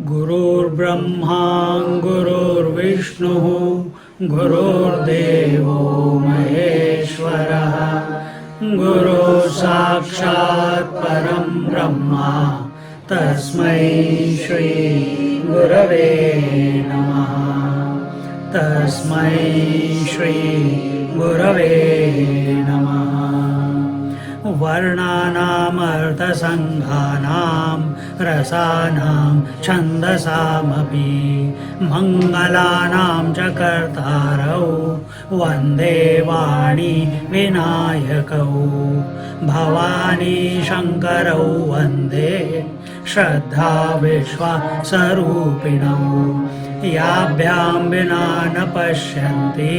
गुरुर्ब्रह्मा गुरुर्विष्णुः गुरुर्देवो महेश्वरः गुरुः साक्षात् परं ब्रह्मा तस्मै श्री गुरवे नमः तस्मै श्री गुरवे नमः वर्णानामर्थसङ्घानां रसानां छन्दसामपि मङ्गलानां च कर्तारौ वन्दे वाणी विनायकौ भवानी शङ्करौ वन्दे श्रद्धा विश्वासरूपिणौ याभ्यां विना न पश्यन्ति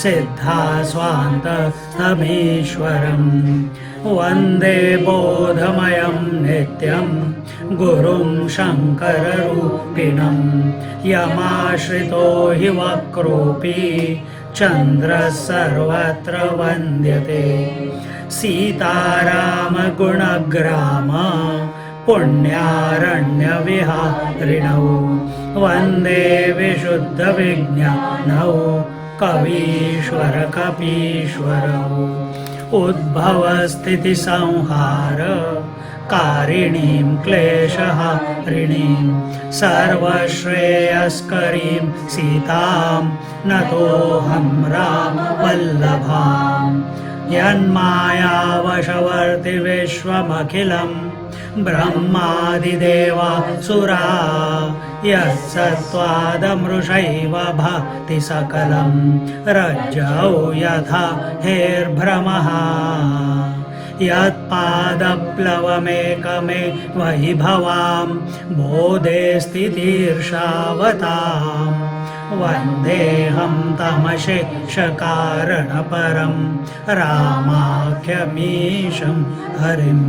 सिद्धा स्वान्तस्थमीश्वरम् वन्दे बोधमयं नित्यं गुरुं शङ्कररूपिणं यमाश्रितो हि वक्रोऽपि चन्द्रः सर्वत्र वन्द्यते सीतारामगुणग्राम पुण्यारण्यविहारिणौ वन्दे विशुद्धविज्ञानौ कवीश्वर कपीश्वरौ उद्भवस्थितिसंहार कारिणीं क्लेशहारिणीं सर्वश्रेयस्करीं सीतां नतोऽहं रामवल्लभाम् यन्मायावशवर्ति विश्वमखिलं ब्रह्मादिदेवासुरा यत्सत्त्वादमृषैव भाति सकलं रज्जौ यथा हेर्भ्रमः यत्पादप्लवमेकमेव हि भवां बोधे स्थितिर्षावताम् वन्देऽहं तमशेषकारणपरं रामाख्यमीशं हरिम्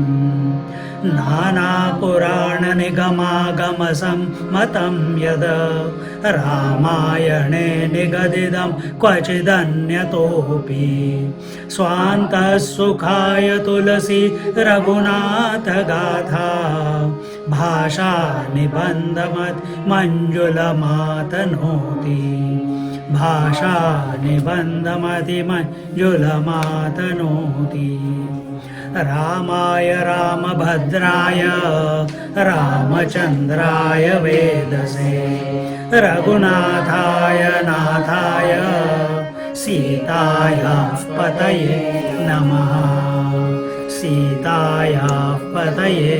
नानापुराणनिगमागमसम्मतं यद् रामायणे निगदितं क्वचिदन्यतोऽपि स्वान्तः सुखाय तुलसी रघुनाथगाथा भाषानिबन्धमतिमञ्जुलमातनोति भाषानिबन्धमतिमञ्जुलमातनोति रामाय रामभद्राय रामचन्द्राय वेदसे रघुनाथाय नाथाय सीतायाः पतये नमः सीतायाः पतये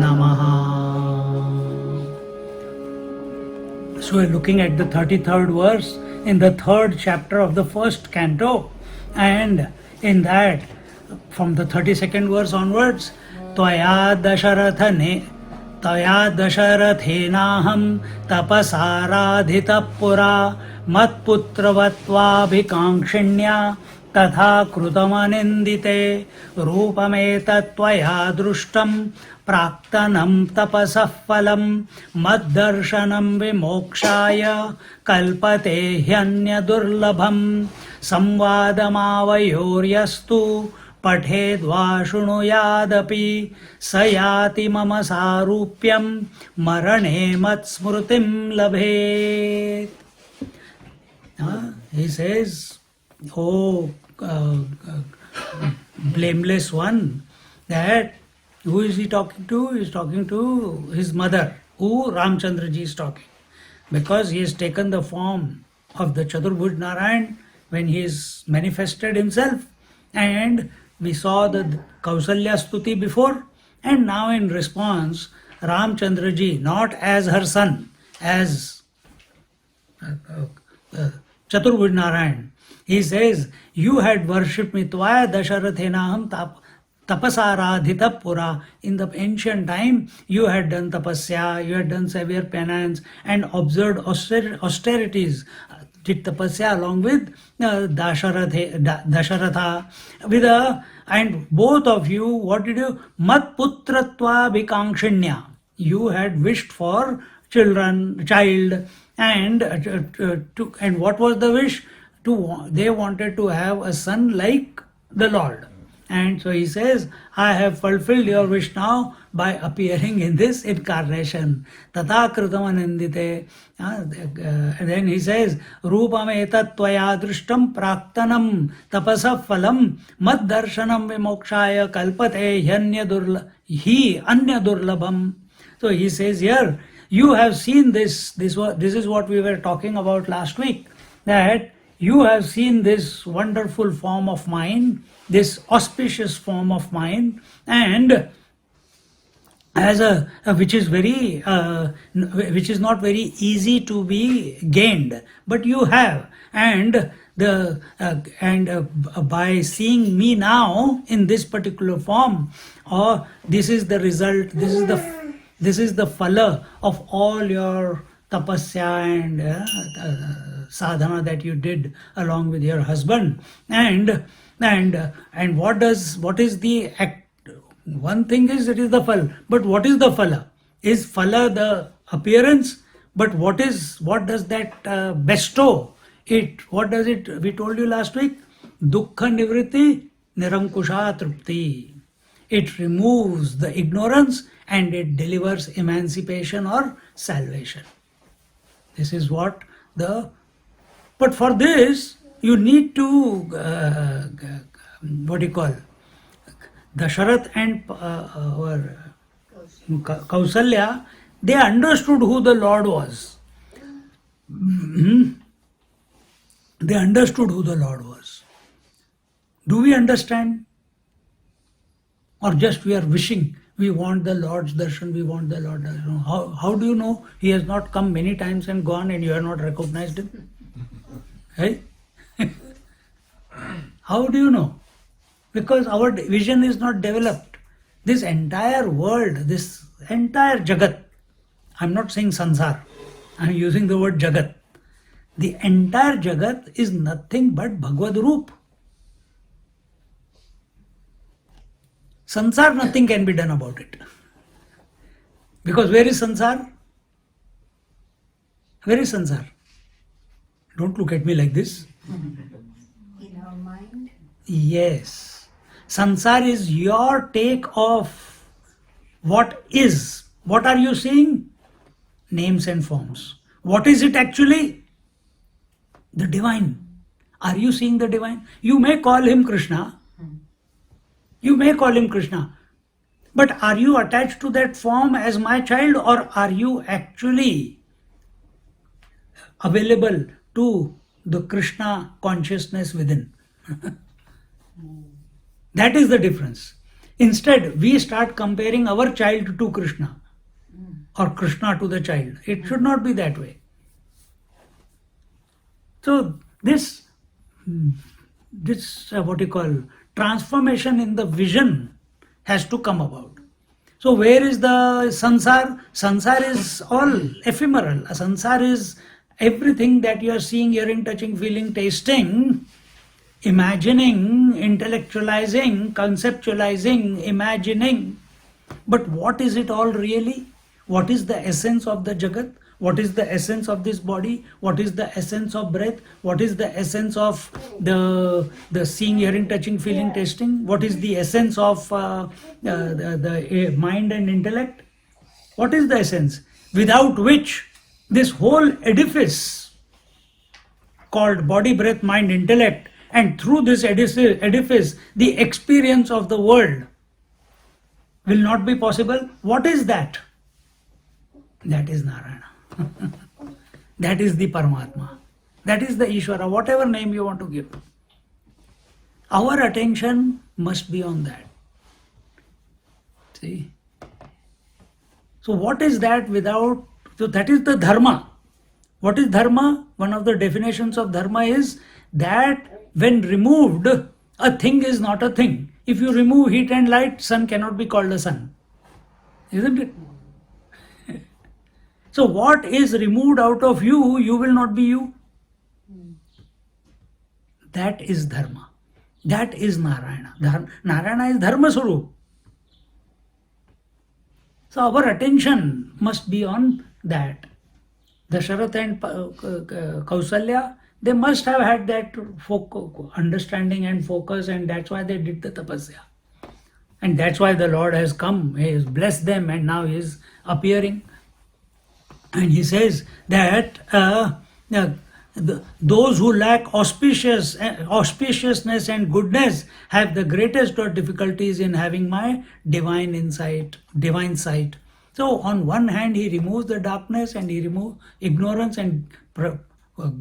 नमः. So we're looking at the 33rd verse in the 3rd chapter of the 1st canto, and in that from the 32nd verse onwards, Tvaya dasharathenaham tapasaradhita pura matputravत्वाभिकाङ्क्षिण्या तथा कृतमनिन्दिते रूपमेतत्त्वया दृष्टं प्राक्तनं तपसः फलं मद्दर्शनं विमोक्षाय कल्पते ह्यन्यदुर्लभं संवादमावयोर्यस्तु पठेद्वा शृणुयादपि स याति मम सारूप्यं मरणे मत्स्मृतिं लभेत्. He says, oh blameless one, that who is he talking to? He is talking to his mother, who Ramchandraji is talking, because he has taken the form of the Chaturbhuj Narayan when he has manifested himself, and we saw the Kausalya Stuti before, and now in response Ramchandraji, not as her son, as Chaturbhuj Narayan, he says, you had worshipped me, Tvaya dasharathenaham tapasaradhita pura. In the ancient time, you had done tapasya, you had done severe penance and observed austerities. Did tapasya along with Dasharatha, with and both of you, what did you? Mat putratva vikangshinya. You had wished for child, and and what was the wish? They wanted to have a son like the Lord. And so he says, I have fulfilled your wish now by appearing in this incarnation. Tata kritam anandite. Then he says, Rupam etat tvaya drishtam praktanam tapasa phalam mad darshanam vimokshaya kalpate anya durlabham. So he says here, you have seen this. This is what we were talking about last week. That you have seen this wonderful form of mine, this auspicious form of mine, and as which is not very easy to be gained, but you have, and by seeing me now in this particular form, or this is the result. This is the phala of all your tapasya and sadhana that you did along with your husband. And what is the act? One thing is, it is the phala, but what is the phala? Is phala the appearance? But what does that bestow? What does it? We told you last week, dukkha nivritti nirankusha trupti. It removes the ignorance and it delivers emancipation or salvation. This is what but for this you need to Dasharat and Kausalya, they understood who the Lord was. They understood who the Lord was. Do we understand? Or just we are wishing, we want the Lord's darshan, we want the Lord's darshan. How do you know he has not come many times and gone and you have not recognized him? Hey? How do you know? Because our vision is not developed. This entire world, this entire jagat, I'm not saying sansar, I'm using the word jagat. The entire jagat is nothing but Bhagavad Roop. Sansar, nothing can be done about it. Because where is sansar? Where is sansar? Don't look at me like this. In our mind? Yes. Sansar is your take of what is. What are you seeing? Names and forms. What is it actually? The divine. Are you seeing the divine? You may call him Krishna. You may call him Krishna. But are you attached to that form as my child, or are you actually available to the Krishna consciousness within? That is the difference. Instead, we start comparing our child to Krishna or Krishna to the child. It should not be that way. So this transformation in the vision has to come about. So where is the sansar? Sansar is all ephemeral. A sansar is everything that you are seeing, hearing, touching, feeling, tasting, imagining, intellectualizing, conceptualizing, imagining. But what is it all really? What is the essence of the Jagat? What is the essence of this body? What is the essence of breath? What is the essence of the seeing, hearing, touching, feeling, tasting? What is the essence of the mind and intellect? What is the essence? Without which this whole edifice called body, breath, mind, intellect, and through this edifice, the experience of the world will not be possible. What is that? That is Narayana. That is the Paramatma. That is the Ishvara, whatever name you want to give. Our attention must be on that. See? So what is that without... So that is the Dharma. What is Dharma? One of the definitions of Dharma is that when removed, a thing is not a thing. If you remove heat and light, sun cannot be called a sun. Isn't it? So what is removed out of you, you will not be you. That is dharma. That is Narayana. Narayana is dharma swarup. So our attention must be on that. Dasharatha and Kausalya, they must have had that understanding and focus, and that's why they did the tapasya. And that's why the Lord has come, He has blessed them, and now He is appearing. And He says that those who lack auspiciousness and goodness have the greatest of difficulties in having my divine sight. So on one hand, He removes the darkness and He removes ignorance and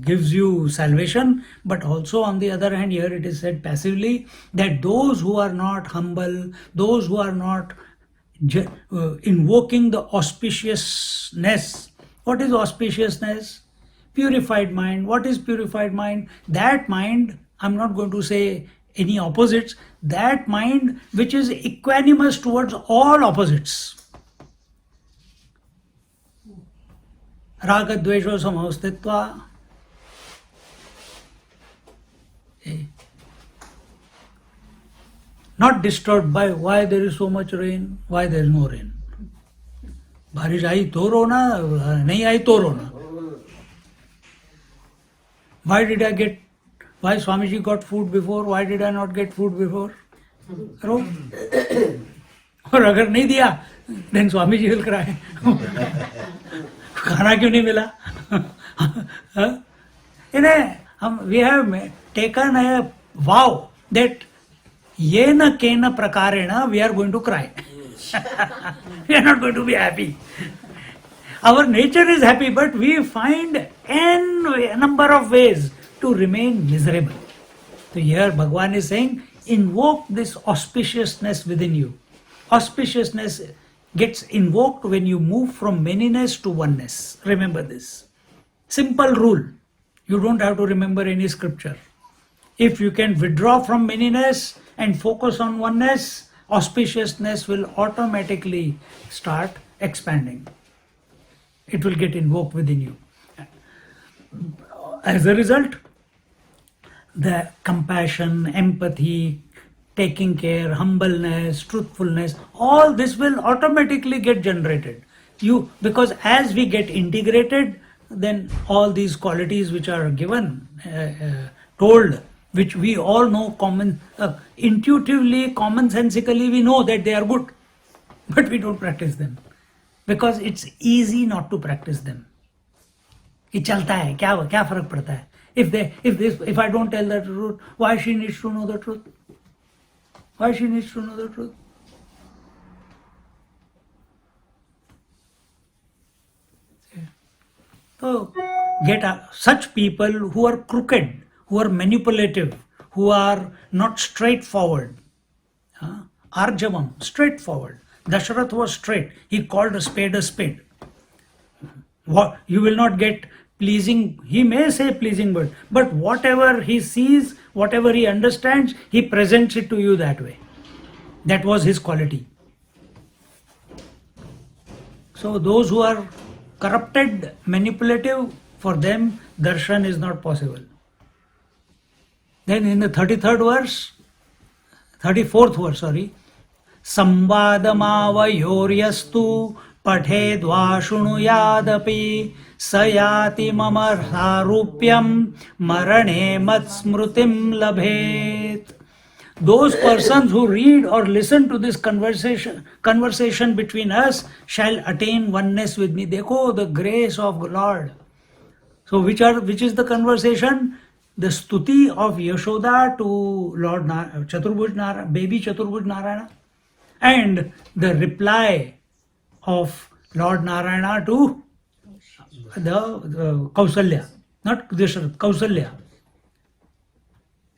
gives you salvation, but also on the other hand, here it is said passively that those who are not humble, those who are not invoking the auspiciousness. What is auspiciousness? Purified mind. What is purified mind? That mind, I'm not going to say any opposites, that mind which is equanimous towards all opposites. Raga dvesho samavstitva. Not disturbed by why there is so much rain, why there is no rain. बारिश आई तो रोना, नहीं आई तो रोना. Why Swamiji got food before? Why did I not get food before? रो. और अगर नहीं दिया, then Swamiji will cry. खाना क्यों नहीं मिला? We have taken a vow that yena kena prakarena we are going to cry. We are not going to be happy. Our nature is happy, but we find a number of ways to remain miserable. So here Bhagavan is saying, invoke this auspiciousness within you. Auspiciousness gets invoked when you move from manyness to oneness. Remember this. Simple rule. You don't have to remember any scripture. If you can withdraw from manyness and focus on oneness, auspiciousness will automatically start expanding. It will get invoked within you. As a result, the compassion, empathy, taking care, humbleness, truthfulness, all this will automatically get generated. Because as we get integrated, then all these qualities which are given, told, which we all know intuitively, commonsensically, we know that they are good, but we don't practice them. Because it's easy not to practice them. ये चलता है, क्या फर्क पड़ता है? If I don't tell the truth, why she needs to know the truth? Why she needs to know the truth? So such people who are crooked, who are manipulative, who are not straightforward. Arjavam, straightforward. Dasharath was straight. He called a spade a spade. What you will not get pleasing, he may say pleasing word, but whatever he sees, whatever he understands, he presents it to you that way. That was his quality. So those who are corrupted, manipulative, for them darshan is not possible. Then in the 34th verse, Samvadamavayoryastu patedva shunuyadapi sayati mamarharupyam marane matsmrutim labhet. Those persons who read or listen to this conversation between us shall attain oneness with me. Dekho, the grace of Lord. So which is the conversation? The stuti of Yashoda to Lord baby Chaturbhuj Narayana, and the reply of Lord Narayana to the Kausalya, not Dasharath, Kausalya.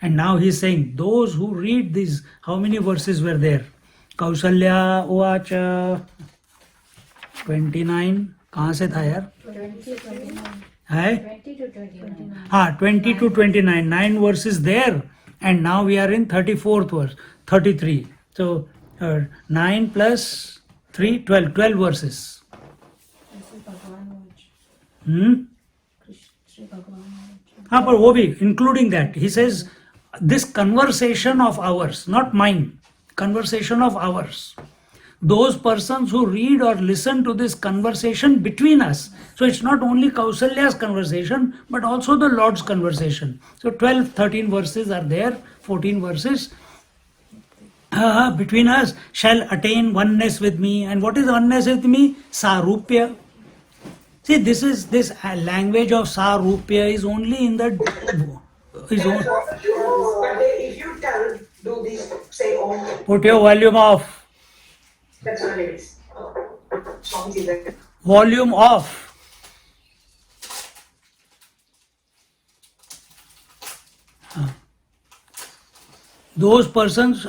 And now he is saying, those who read these, how many verses were there? Kausalya Uvacha 29, कहाँ से था यार? 20 to 29, 9 verses there, and now we are in 34th verse. 33. So 9 plus 3, 12. 12 verses. But wo bhi, including that, he says, this conversation of ours, not mine, conversation of ours. Those persons who read or listen to this conversation between us. So it's not only Kausalya's conversation, but also the Lord's conversation. So 12, 13 verses are there, 14 verses. Between us shall attain oneness with me. And what is oneness with me? Sarupya. See, this language of Sarupya is only in the... If you tell, do this, say Om. Put your volume off. That's what it is. Volume off. Those persons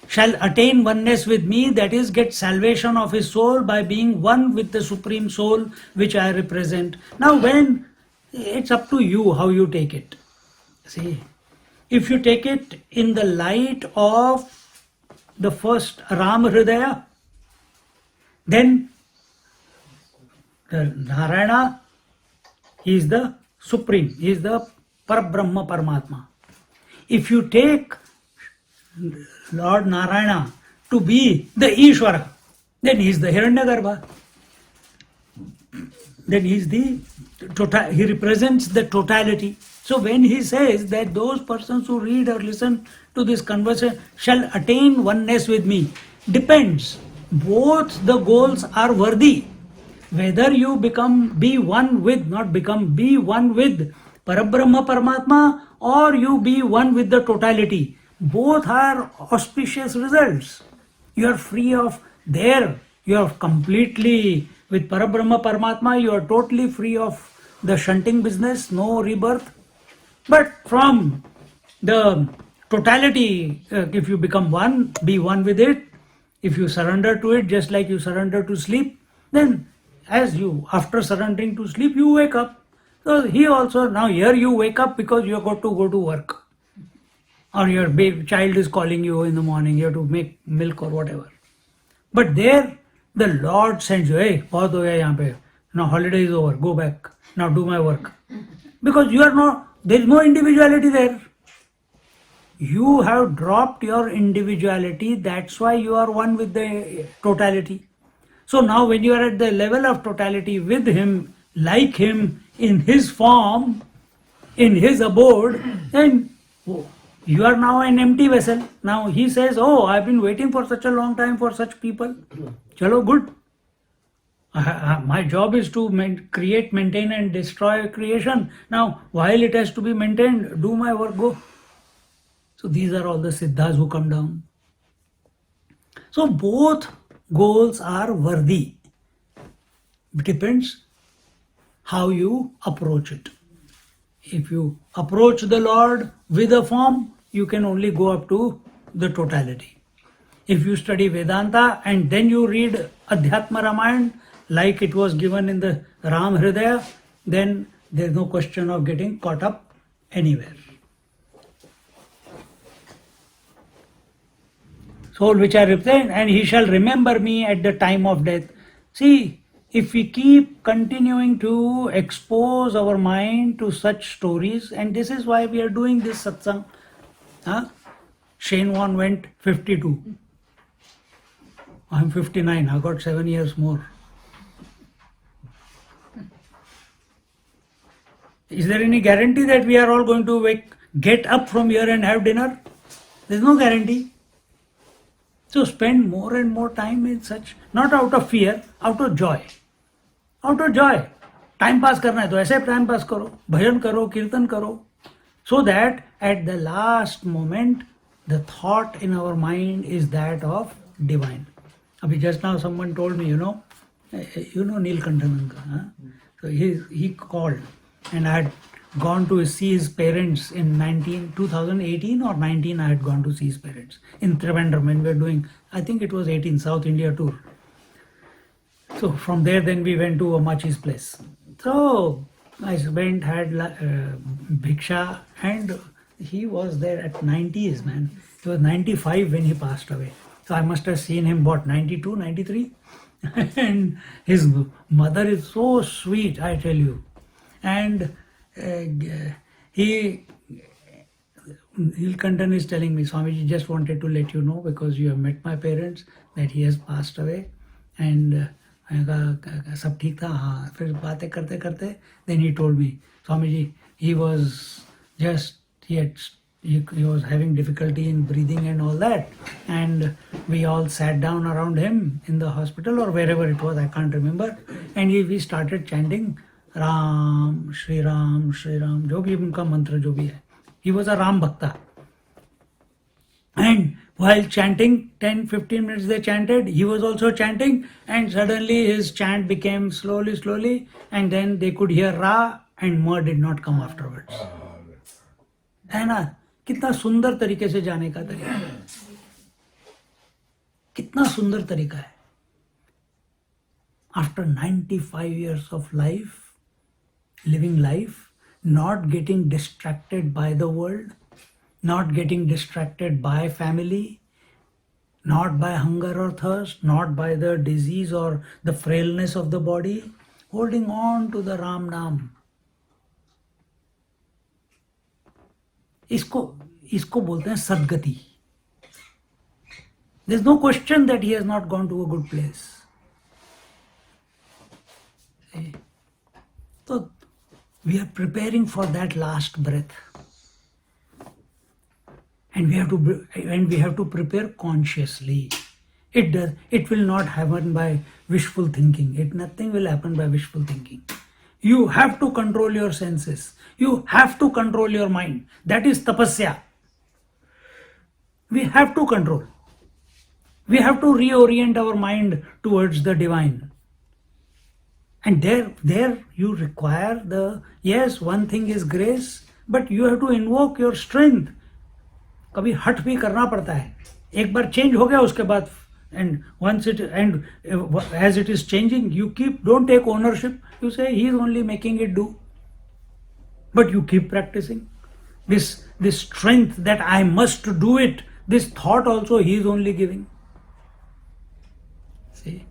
shall attain oneness with me, that is, get salvation of his soul by being one with the Supreme Soul which I represent. Now when, it's up to you how you take it. See, if you take it in the light of the first Ram Hridaya, then the Narayana, he is the Supreme, he is the Parabrahma Paramatma. If you take Lord Narayana to be the Ishvara, then he is the Hiranyagarbha. Then he is he represents the totality. So when he says that those persons who read or listen to this conversation shall attain oneness with me, depends. Both the goals are worthy. Whether you be one with Parabrahma Paramatma, or you be one with the totality. Both are auspicious results. You are free of there. You are completely with Parabrahma Paramatma, you are totally free of the shunting business, no rebirth. But from the totality, if you become one, be one with it. If you surrender to it, just like you surrender to sleep, then after surrendering to sleep, you wake up. So he also, now here you wake up because you have got to go to work. Or your child is calling you in the morning, you have to make milk or whatever. But there, the Lord sends you, hey, bahut ho gaya yahan pe. Now holiday is over, go back. Now do my work. Because there is no individuality there. You have dropped your individuality, that's why you are one with the totality. So now when you are at the level of totality with him, like him, in his form, in his abode, then you are now an empty vessel. Now he says, oh, I've been waiting for such a long time for such people. Chalo, good. My job is to create, maintain and destroy creation. Now, while it has to be maintained, do my work, go. So these are all the siddhas who come down. So both goals are worthy. It depends how you approach it. If you approach the Lord with a form, you can only go up to the totality. If you study Vedanta and then you read Adhyatma Ramayana, like it was given in the Ram Hridaya, then there is no question of getting caught up anywhere. Soul which I represent, and he shall remember me at the time of death. See, if we keep continuing to expose our mind to such stories, and this is why we are doing this satsang. Shane Warne went 52. I'm 59. I got 7 years more. Is there any guarantee that we are all going to get up from here and have dinner? There's no guarantee. So spend more and more time in such, not out of fear, out of joy. Out of joy. Time pass करना है तो ऐसे time pass करो, भजन करो, कीर्तन करो, so that at the last moment the thought in our mind is that of divine. Abhi just now someone told me, you know Neelkantananka. So he called, and I had gone to see his parents in 2018 or 19. I had gone to see his parents in Trivandrum when we were doing, I think it was 18 South India tour. So from there then we went to Amachi's place. So I went, had bhiksha, and he was there at 90s, man. He was 95 when he passed away. So I must have seen him, what, 92, 93? And his mother is so sweet, I tell you. And Nilkantan is telling me, Swamiji just wanted to let you know because you have met my parents that he has passed away. And मैंने कहा सब ठीक था. हाँ, फिर बातें करते करते then he told me, Swamiji, he was having difficulty in breathing and all that, and we all sat down around him in the hospital or wherever it was, I can't remember, and we started chanting Ram, Shri Ram, Shri Ram, जो भी उनका मंत्र जो भी है. He was a Ram Bhakta. And while chanting, 10-15 minutes they chanted, he was also chanting, and suddenly his chant became slowly, and then they could hear Ra, and Ma did not come afterwards. है ना, कितना सुंदर तरीके से जाने का तरीका है, कितना सुंदर तरीका है. After 95 years of life, living life, not getting distracted by the world, not getting distracted by family, not by hunger or thirst, not by the disease or the frailness of the body, holding on to the Ram Naam. इसको बोलते हैं सद्गति. There's no question that he has not gone to a good place. So we are preparing for that last breath, and we have to prepare consciously. It will not happen by wishful thinking. Nothing will happen by wishful thinking. You have to control your senses. You have to control your mind. That is tapasya. We have to control. We have to reorient our mind towards the divine. And there you require yes, one thing is grace, but you have to invoke your strength. कभी हट भी करना पड़ता है. एक बार change हो गया उसके बाद, and as it is changing, don't take ownership. You say he is only making it do, but you keep practicing. This strength that I must do it, this thought also he is only giving. See,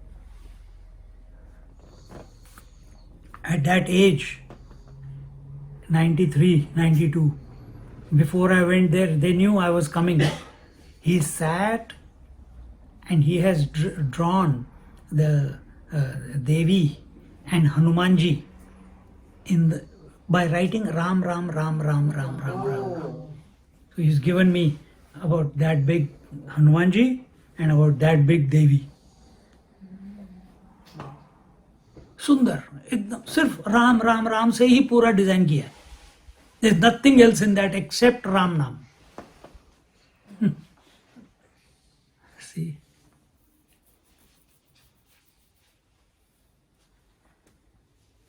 at that age, 93, 92, before I went there, they knew I was coming. He sat and he has drawn the Devi and Hanumanji by writing Ram, Ram, Ram, Ram, Ram, Ram, Ram. So he's given me about that big Hanumanji and about that big Devi. सुंदर एकदम, सिर्फ राम राम राम से ही पूरा design किया है. There's nothing else in that except Ram Naam. See.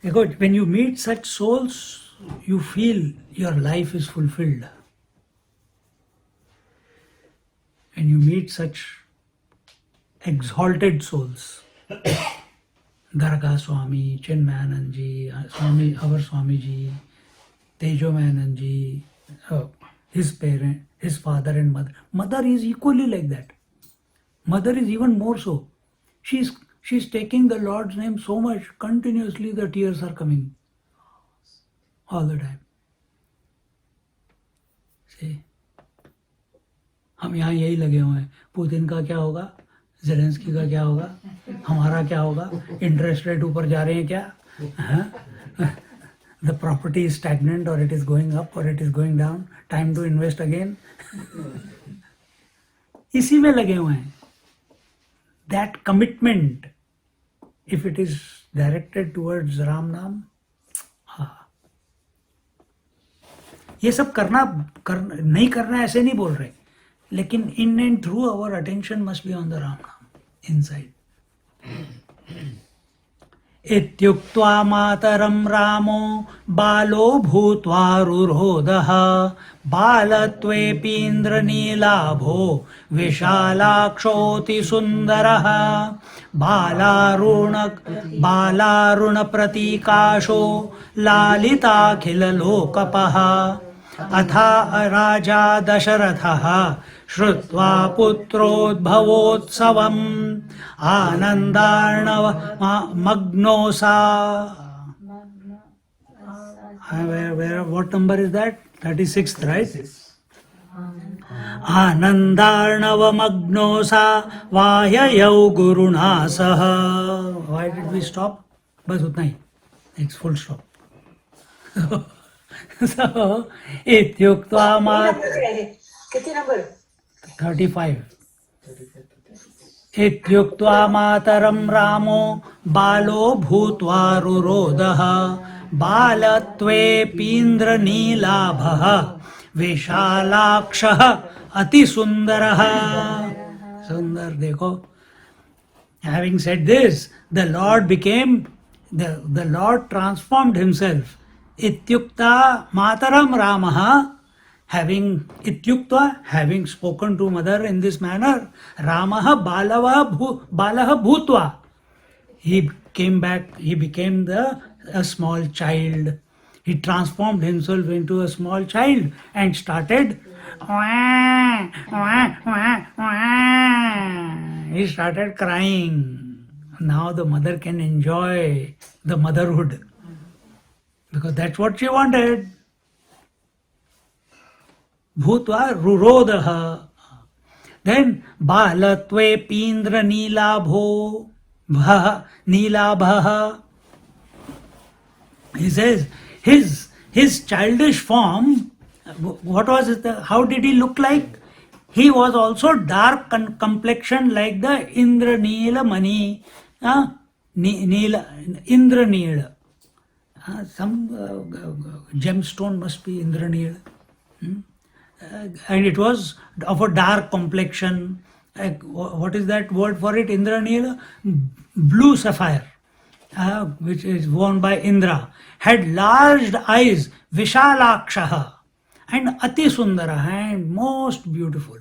Because when you meet such souls, you feel your life is fulfilled. And you meet such exalted souls. Garga Swami, Chinmayanand ji, Swami, our Swami ji, Tejomayanand ji, his parent, his father and mother. Mother is equally like that. Mother is even more so. She's taking the Lord's name so much, continuously the tears are coming. All the time. See? हम यहाँ यही लगे हुए हैं. Putin का क्या होगा, Zelensky का क्या होगा, हमारा क्या होगा, इंटरेस्ट रेट ऊपर जा रहे हैं क्या, the property is stagnant or it is going up or it is going down, time to invest again. इसी में लगे हुए हैं. That commitment, if it is directed towards Ram Naam, ये सब नहीं करना ऐसे नहीं बोल रहे, लेकिन in and through our attention must be on the Ram Naam inside. इत्युक्त्वा मातरं रामो बालो भूत्वा रुरोधः बालत्वेऽपीन्द्रनीलाभो विशालाक्षोऽति सुन्दरः बालारुणप्रतीकाशो लालिताखिललोकपः Atha Raja Dasharatha Shrutva Putrodbhavotsavam Anandarnava Magnosa. What number is that? 36th, right? Anandarnava Magnosa Vayayau Guruna Saha. Why did we stop? Bas utna hi. It's full stop. So, ityuktva mat कितने number 35. इत्युक्त्वा मातरं रामो बालो भूत्वा रुरोधः बालत्वेऽपीन्द्रनीलाभः विशालाक्षः अतिसुन्दरः. सुंदर देखो. Having said this, the Lord transformed himself. Ityukta mataram Ramaha, having spoken to mother in this manner, Ramaha balaha bhutva. He came back, he became a small child. He transformed himself into a small child and started he started crying. Now the mother can enjoy the motherhood because that's what she wanted. Bhutva rurodaha. Then balatve pindra nilabho nilabhaha. He says his childish form, what was it? How did he look like? He was also dark complexion like the Indranila Mani. Indranila. Some gemstone must be Indranila. And it was of a dark complexion. What is that word for it? Indranila? Blue sapphire. Which is worn by Indra, had large eyes, Vishalakshaha, and Ati Sundara, and most beautiful.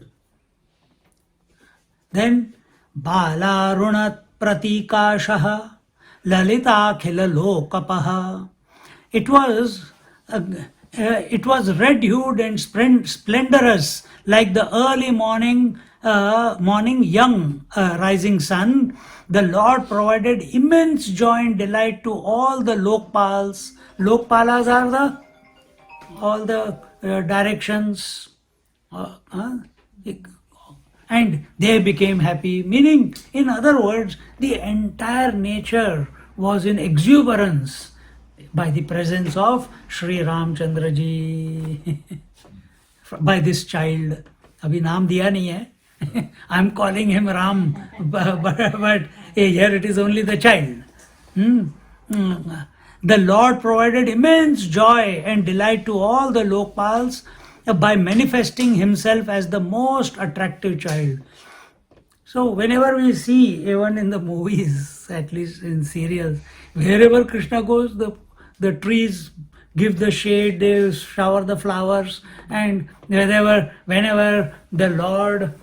Then Bala Runat Pratikashaha, Lalita Khila Lokapaha. It was red hued and splendorous like the early morning young rising sun. The Lord provided immense joy and delight to all the Lokpals. Lokpalas are all the directions. And they became happy. Meaning, in other words, the entire nature was in exuberance by the presence of Sri Ramchandra ji. By this child. Abhi naam diya nahi hai. I'm calling him Ram, but here it is only the child. The Lord provided immense joy and delight to all the Lokpals by manifesting himself as the most attractive child. So whenever we see, even in the movies, at least in serials, wherever Krishna goes, the trees give the shade, they shower the flowers, and whenever the Lord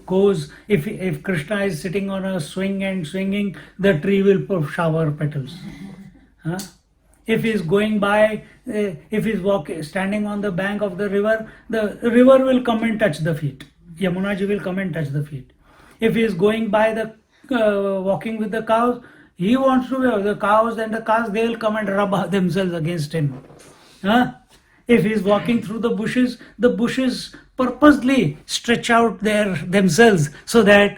goes, if Krishna is sitting on a swing and swinging, the tree will shower petals. If he is going by, if he is standing on the bank of the river will come and touch the feet. Yamuna ji will come and touch the feet. If he is going by walking with the cows, he wants to the cows, and the cows, they will come and rub themselves against him. If he is walking through the bushes purposely stretch out themselves so that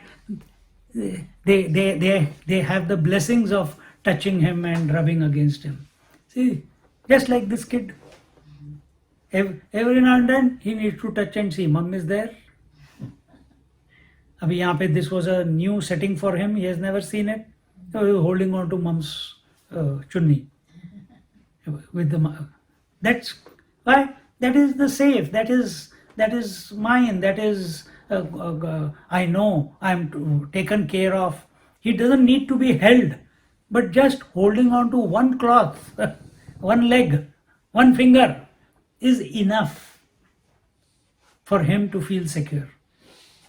they have the blessings of touching him and rubbing against him. See, just like this kid. Every now and then he needs to touch and see, Mom is there. Abhi yahan pe this was a new setting for him. He has never seen it. So he was holding on to Mom's chunni. With that's why that is the safe. That is mine. That is I know I'm taken care of. He doesn't need to be held, but just holding on to one cloth, one leg, one finger is enough for him to feel secure.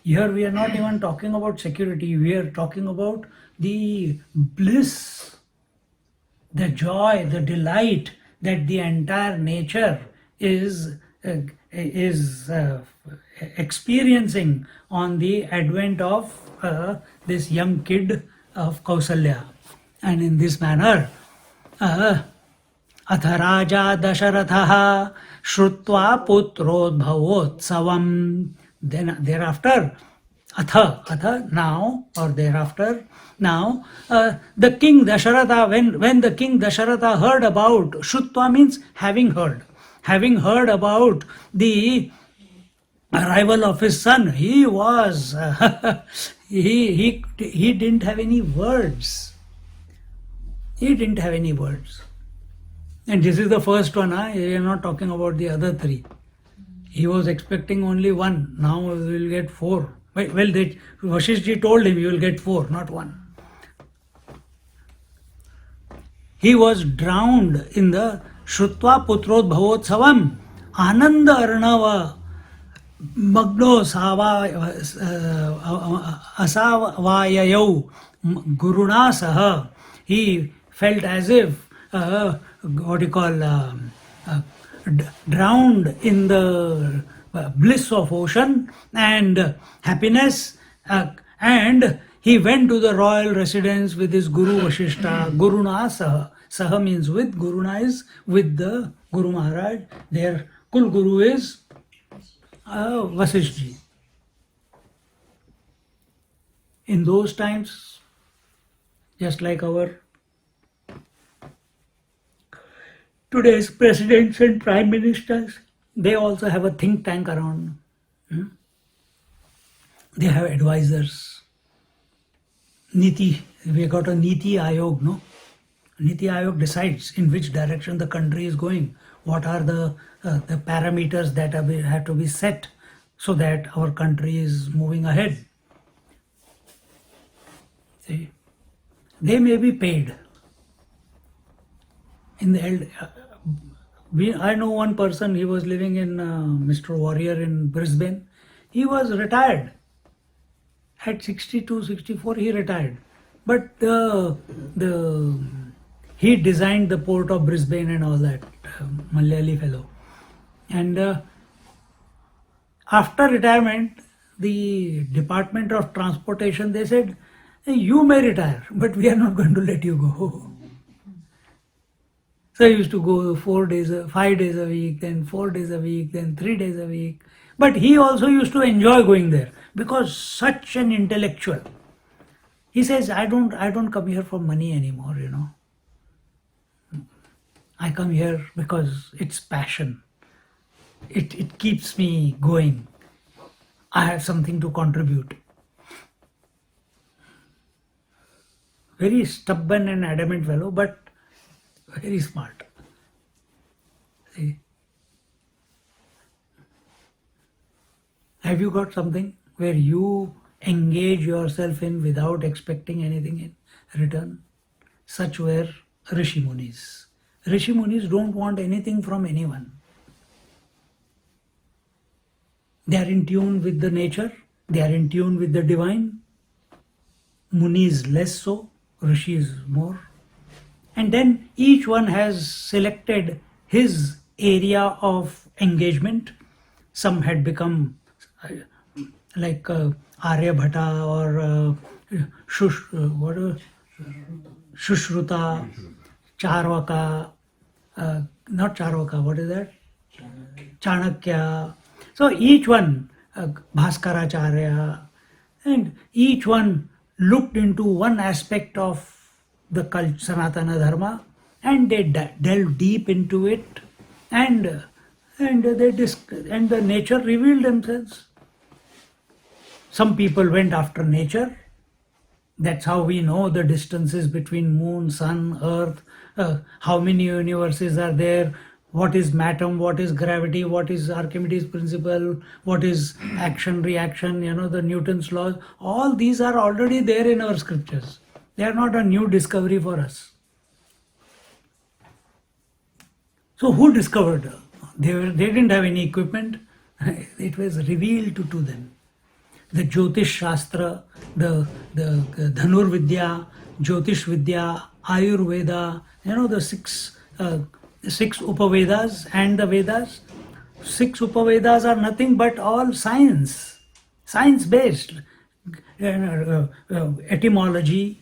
Here we are not even talking about security. We are talking about the bliss, the joy, the delight that the entire nature is experiencing on the advent of this young kid of Kausalya. And in this manner, अथ राजा दशरथः श्रुत्वा पुत्रोद्भवोत्सवम्. Then thereafter, atha now, or thereafter now, the king Dasharatha, when the king Dasharatha heard about, Shrutva means having heard about the arrival of his son, he was he didn't have any words. He didn't have any words. And this is the first one. We are not talking about the other three. He was expecting only one. Now we will get four. Well, Vashishji told him, you will get four, not one. He was drowned in the Shrutva Putrod Bhavotsavam Ananda Arnava Magno Asavayayau Guruna Saha. He felt as if drowned in the bliss of ocean and happiness, and he went to the royal residence with his Guru Vashishta. Guruna Saha. Saha means with, Guruna is with the Guru Maharaj. Their Kul Guru is Vasishji. In those times, just like our today's presidents and prime ministers, they also have a think tank around. They have advisors. Niti, we got a Niti Ayog, no? Niti Ayog decides in which direction the country is going. What are the parameters that have to be set so that our country is moving ahead. See, they may be paid. In the I know one person, he was living in Mr. Warrior in Brisbane. He was retired. At 62, 64, he retired. But he designed the port of Brisbane and all that, Malayali fellow. And after retirement, the Department of Transportation, they said, hey, you may retire, but we are not going to let you go. So I used to go 5 days a week, then 4 days a week, then 3 days a week. But he also used to enjoy going there because such an intellectual. He says, I don't come here for money anymore, you know. I come here because it's passion. It keeps me going. I have something to contribute. Very stubborn and adamant fellow, but very smart. See? Have you got something where you engage yourself in without expecting anything in return? Such were Rishi Munis. Rishi Munis don't want anything from anyone. They are in tune with the nature. They are in tune with the divine. Munis less so. Rishis more. And then each one has selected his area of engagement. Some had become like Aryabhata or Shushruta, Charvaka, not Charvaka, what is that? Chanakya. So each one, Bhaskaracharya, and each one looked into one aspect of the Sanatana Dharma, and they delved deep into it, and the nature revealed themselves. Some people went after nature. That's how we know the distances between moon, sun, earth, how many universes are there, what is matter, what is gravity, what is Archimedes' principle, what is action, reaction, the Newton's laws. All these are already there in our scriptures. They are not a new discovery for us. So who discovered? They didn't have any equipment. It was revealed to them. The Jyotish Shastra, the Dhanur Vidya, Jyotish Vidya, Ayurveda, the 6 the 6 Upavedas and the Vedas. 6 Upavedas are nothing but all science based. Etymology.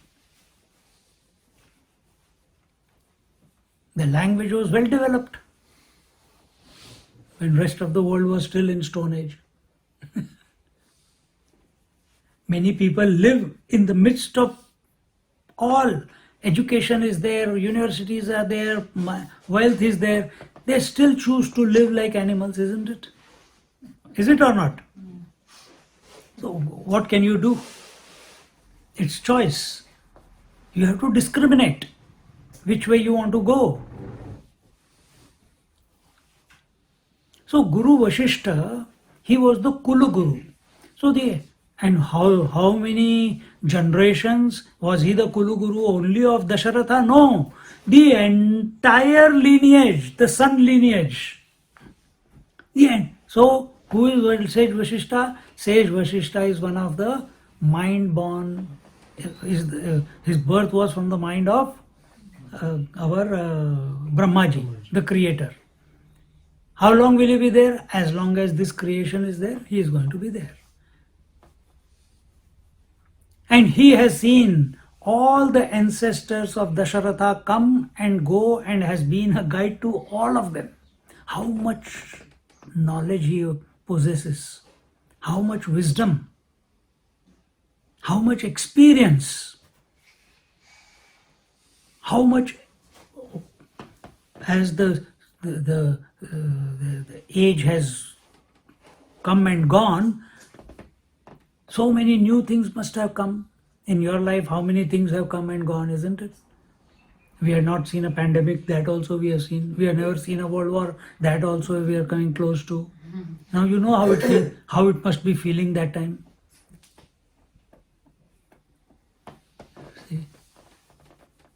The language was well developed when rest of the world was still in Stone Age. Many people live in the midst of all. Education is there, universities are there, wealth is there. They still choose to live like animals, isn't it? Is it or not? So what can you do? It's choice. You have to discriminate which way you want to go. So Guru Vashishta, he was the Kulu Guru. So and how many generations was he the Kulu Guru only of Dasharatha? No, the entire lineage, the son lineage. The end. So who is Sage Vashishta? Sage Vashishta is one of the mind born. His birth was from the mind of our Brahmaji, the creator. How long will he be there? As long as this creation is there, he is going to be there. And he has seen all the ancestors of Dasharatha come and go and has been a guide to all of them. How much knowledge he possesses, how much wisdom, how much experience, how much as the age has come and gone, so many new things must have come. In your life, how many things have come and gone, isn't it? We have not seen a pandemic, that also we have seen. We have never seen a world war, that also we are coming close to. Now you know how it must be feeling that time. See?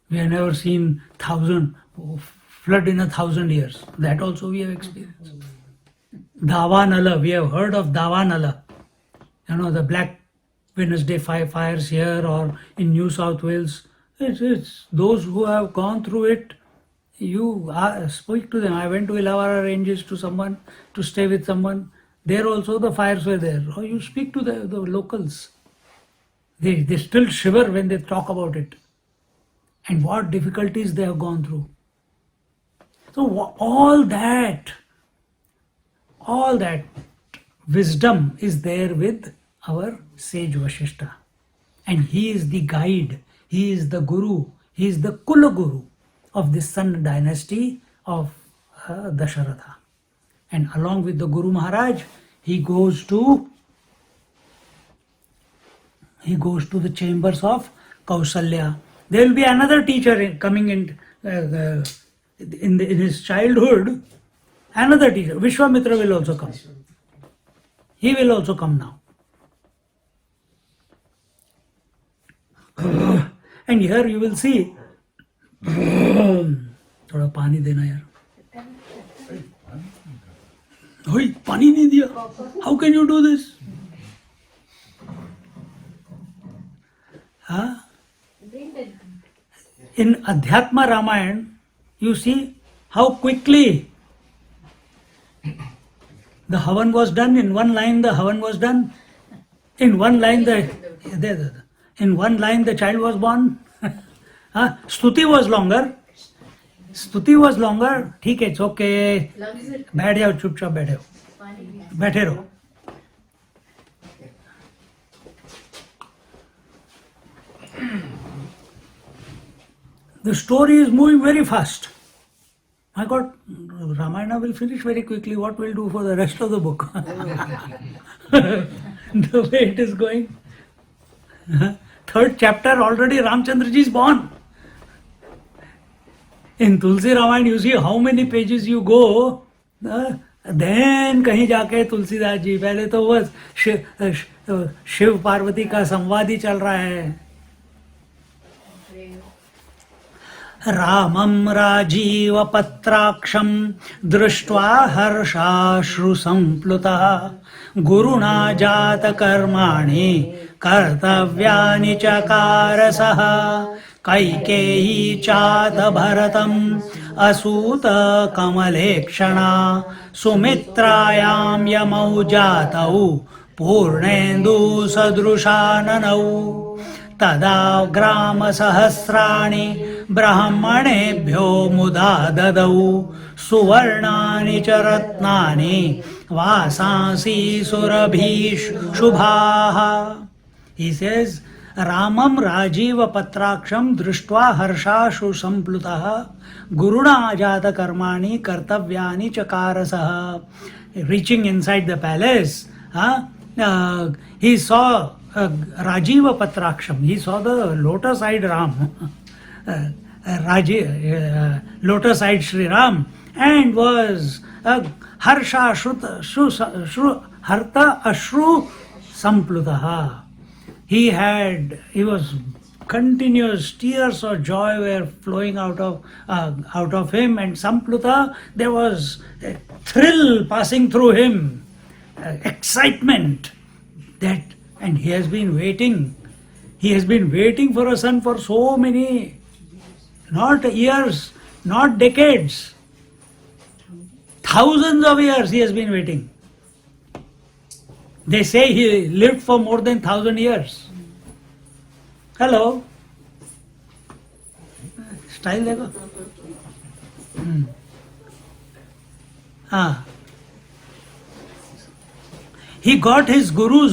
We have never seen flood in 1,000 years. That also we have experienced. Davanala, we have heard of Davanala. You know, the Black Wednesday fires here or in New South Wales. It's those who have gone through it. You speak to them. I went to Illawarra Ranges to stay with someone. There also the fires were there. Or you speak to the locals. They still shiver when they talk about it. And what difficulties they have gone through. So all that wisdom is there with our sage Vashishta. And he is the guide, he is the guru, he is the Kula Guru of this son dynasty of Dasharatha. And along with the Guru Maharaj, he goes to the chambers of Kausalya. There will be another teacher coming in his childhood. Another teacher, Vishwamitra, will also come. He will also come now. And here you will see. थोड़ा पानी देना यार. ओए पानी नहीं दिया. How can you do this? Huh? In Adhyatma Ramayana, you see how quickly the Havan was done. In one line the Havan was done. In one line the child was born. Stuti was longer. ठीक है, it's okay. बैठ जाओ, चुपचाप बैठे रहो. The story is moving very fast. My God, Ramayana will finish very quickly. What will do for the rest of the book? The way it is going. Third chapter, already Ramchandraji is born. In Tulsi Ramayana, you see how many pages you go. Then कहीं जाके तुलसीदास जी, पहले तो बस शिव पार्वती का संवाद ही चल रहा है. रामं राजीव पत्राक्षं दृष्ट्वा हर्षाश्रु संप्लुतः गुरुणा जात कर्माणि कर्तव्यानि चकारसः कैकेयी चात भरतम् असूत कमलेक्षणा सुमित्रायां यमौ जातौ पूर्णेन्दु सदृशाननौ तदा ग्रामसहस्राणि ब्राह्मणेभ्यो मुदा ददौ सुवर्णानि च रत्नानि वासांसि सुरभीषु शुभाः. He says, Ramam Rajiva Patraksham Drishtva Harshashu Samplutah Guruna Ajata Karmani Kartavyani Chakarasaha. Reaching inside the palace, he saw Rajiva Patraksham. He saw the lotus-eyed Ram, lotus-eyed Sri Ram, and was Harsha Harta Ashru Samplutaha. He was continuous tears of joy were flowing out of him, and Sampluta, there was a thrill passing through him, excitement that, and he has been waiting for a son for so many, not years, not decades, thousands of years he has been waiting. They say he lived for more than 1,000 years. Hello. Style देखो. He got his guru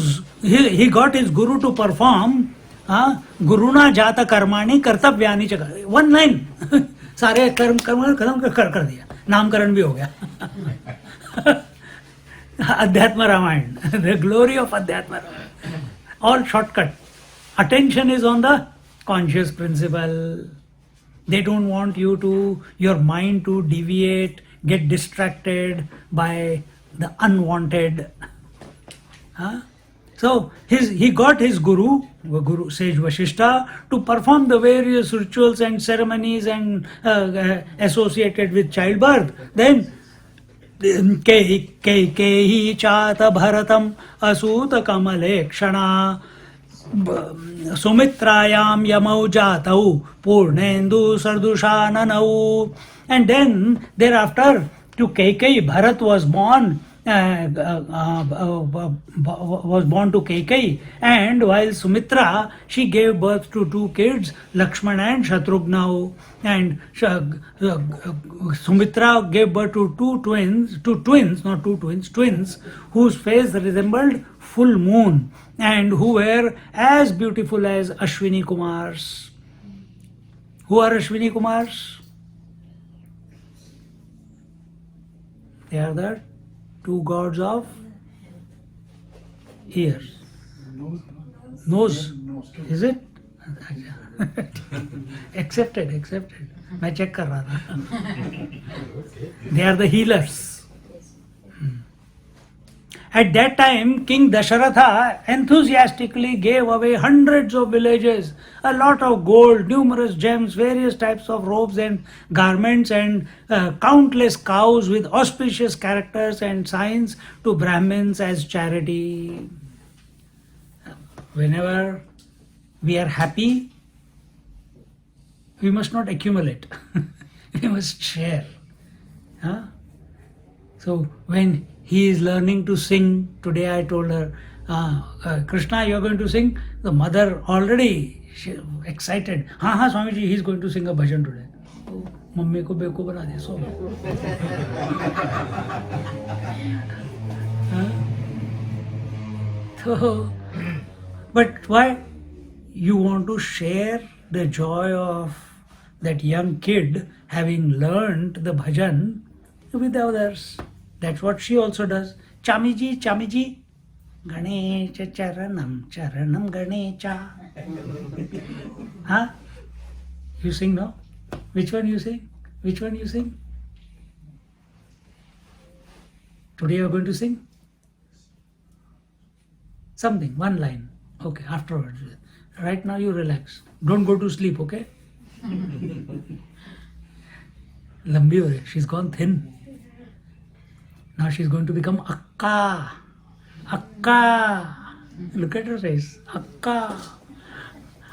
to perform Guruna Jata Karmani Kartavyani Chakar. One line. सारे कर्म खत्म कर दिया. नामकरण भी हो गया. Adhyatma Ramayana, the glory of Adhyatma Ramayana. All shortcut. Attention is on the conscious principle. They don't want your mind to deviate, get distracted by the unwanted. So he got his guru sage Vashishta, to perform the various rituals and ceremonies and associated with childbirth. Then Kaikeyi chaat भरतम् असूत कमलेक्षणा सुमित्रायां यमौ जातौ Purnendu सदृशाननौ. And then thereafter to Kaikeyi, Bharat was born to Kaikeyi, and while Sumitra, she gave birth to two kids, Lakshmana and Shatrughna. And Sumitra gave birth to twins, whose face resembled full moon and who were as beautiful as Ashwini Kumars. Who are Ashwini Kumars? They are the two gods of ears. Nose. Is it? Accepted. मैं check कर रहा था. They are the healers. At that time, King Dasharatha enthusiastically gave away hundreds of villages, a lot of gold, numerous gems, various types of robes and garments, and countless cows with auspicious characters and signs to Brahmins as charity. Whenever we are happy, we must not accumulate. We must share. So when he is learning to sing, today I told her, Krishna, you are going to sing? The mother already excited. Swamiji, he is going to sing a bhajan today. Mummy ko beko bana de so. But why? You want to share the joy of that young kid having learned the bhajan with the others. That's what she also does. Chamiji, Ganesha Charanam Ganesha. You sing now? Which one you sing? Today you are going to sing? Something, one line. Okay, afterwards. Right now you relax. Don't go to sleep, okay? Lambi ho rahi. She's gone thin. Now she's going to become Akka. Look at her face. Akka.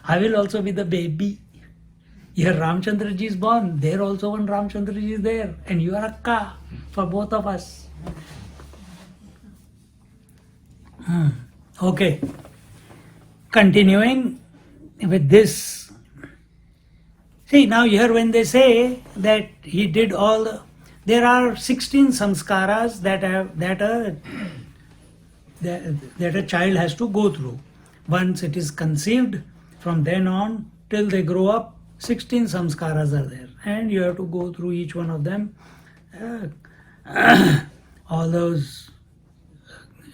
I will also be the baby. Here Ramchandra ji is born, there also one Ramchandra ji is there, and you are Akka for both of us. Okay. Continuing with this. See, now here when they say that he did all the, there are 16 samskaras that a child has to go through. Once it is conceived, from then on till they grow up, 16 samskaras are there, and you have to go through each one of them. All those,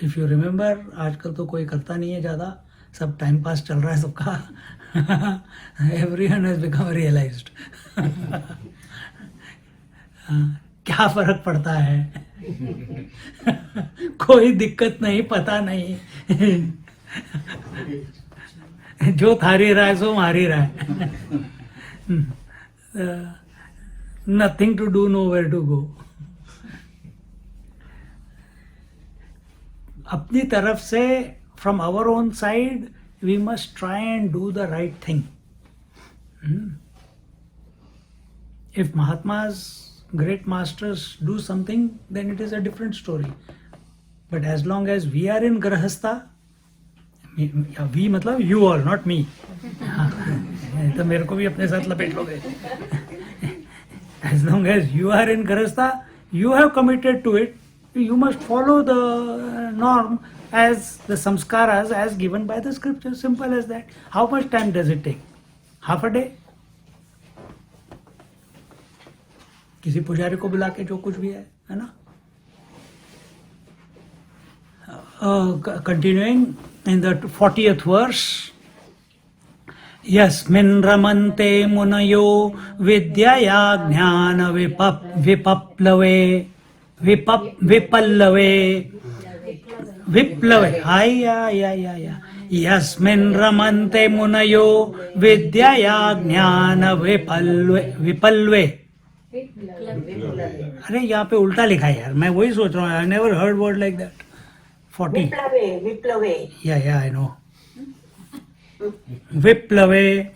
if you remember, आजकल तो कोई करता नहीं है ज़्यादा, सब time pass चल रहा है सबका. Everyone has become realized. क्या फर्क पड़ता है? कोई दिक्कत नहीं, पता नहीं. जो थारी रहा है सो मारी रहा है. Nothing to do, nowhere to go. अपनी तरफ से, from our own side, we must try and do the right thing. If Mahatmas, great masters, do something, then it is a different story. But as long as we are in Grahastha, we मतलब you all, not me. तो मेरे को भी अपने साथ लपेट लोगे. As long as you are in Grahastha, you have committed to it. You must follow the norm as the samskaras as given by the scripture. Simple as that. How much time does it take? Half a day? किसी पुजारी को बुला के जो कुछ भी है ना? Continuing in the 40th verse. Yasmin ramante munayo vidyaya jnana vipaplave vipallave viplave. Yeah. Yasmin ramante munayo vidyaya jnana vipalve. अरे यहाँ पे उल्टा लिखा है यार, मैं वही सोच रहा हूँ. I never heard word like that. 40. Viplave. Yeah, I know. Viplave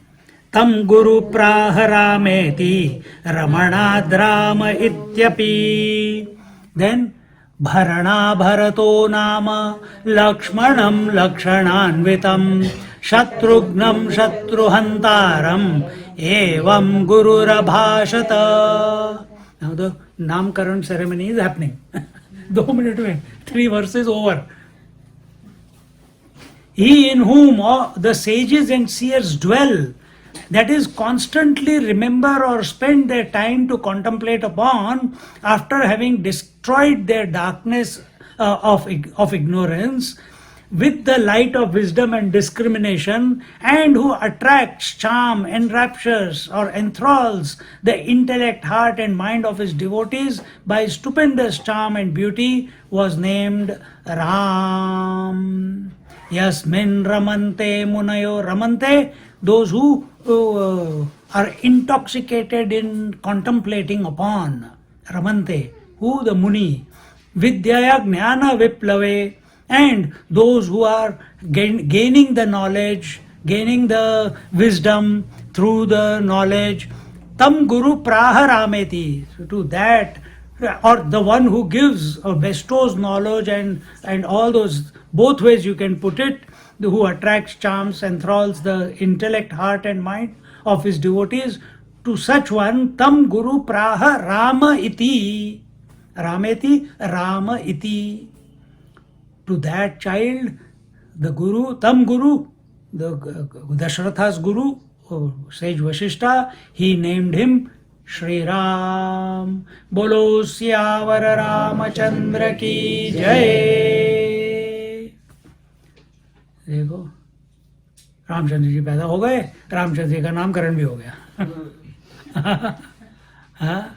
tam guru praharamethi ramanadrama ityapi. Then bharana bharato nama lakshmanam lakshananvitam shatrugnam shatruhantaram evam gururabhashata. Now the namkaran ceremony is happening. 2 minutes में 3 verses over. He in whom all the sages and seers dwell, that is, constantly remember or spend their time to contemplate upon, after having destroyed their darkness of ignorance with the light of wisdom and discrimination, and who attracts, charm, enraptures or enthralls the intellect, heart and mind of his devotees by stupendous charm and beauty, was named Ram. Yasmin ramante munayo. Ramante, those who are intoxicated in contemplating upon. Ramante, who? The Muni. Vidyaya jnana viplave. And those who are gaining the knowledge, gaining the wisdom through the knowledge. Tam guru praharameti. So to that, or the one who gives or bestows knowledge and all those, both ways you can put it, who attracts, charms, enthralls the intellect, heart and mind of his devotees, to such one, tam guru praha rama iti. Rameti, rama iti. To that child, the guru, tam guru, the Dashratha's guru, sage Vashishta, he named him Shri Ram. Bolo Siyavara Ramachandra ki jai. देखो, रामचंद्र जी पैदा हो गए, रामचंद्र जी का नामकरण भी हो गया. हाँ.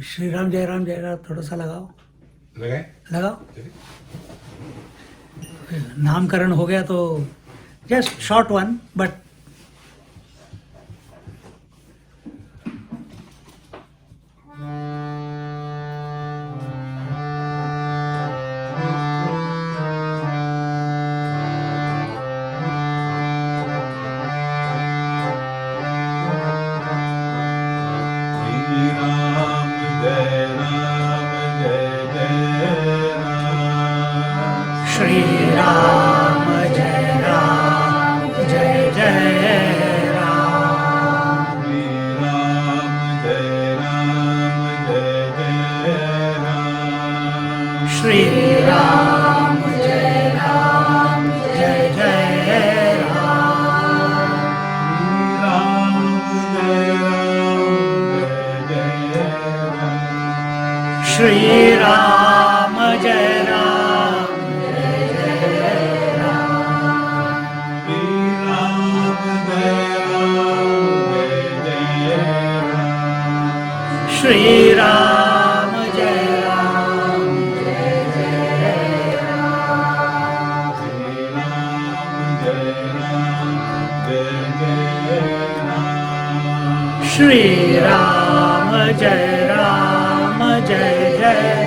श्री राम जय राम थोड़ा सा लगाओ. लगाओ. नामकरण हो गया तो just short one, but Shri Ram Jai Ram Jai Jai Ram. Shri Ram Jai Ram Jai Jai Ram. Shri Ram Jai Ram Jai Jai Ram. Shri Ram Jai Ram Jai Jai Ram. Shri Ram Jai Ram Jai Jai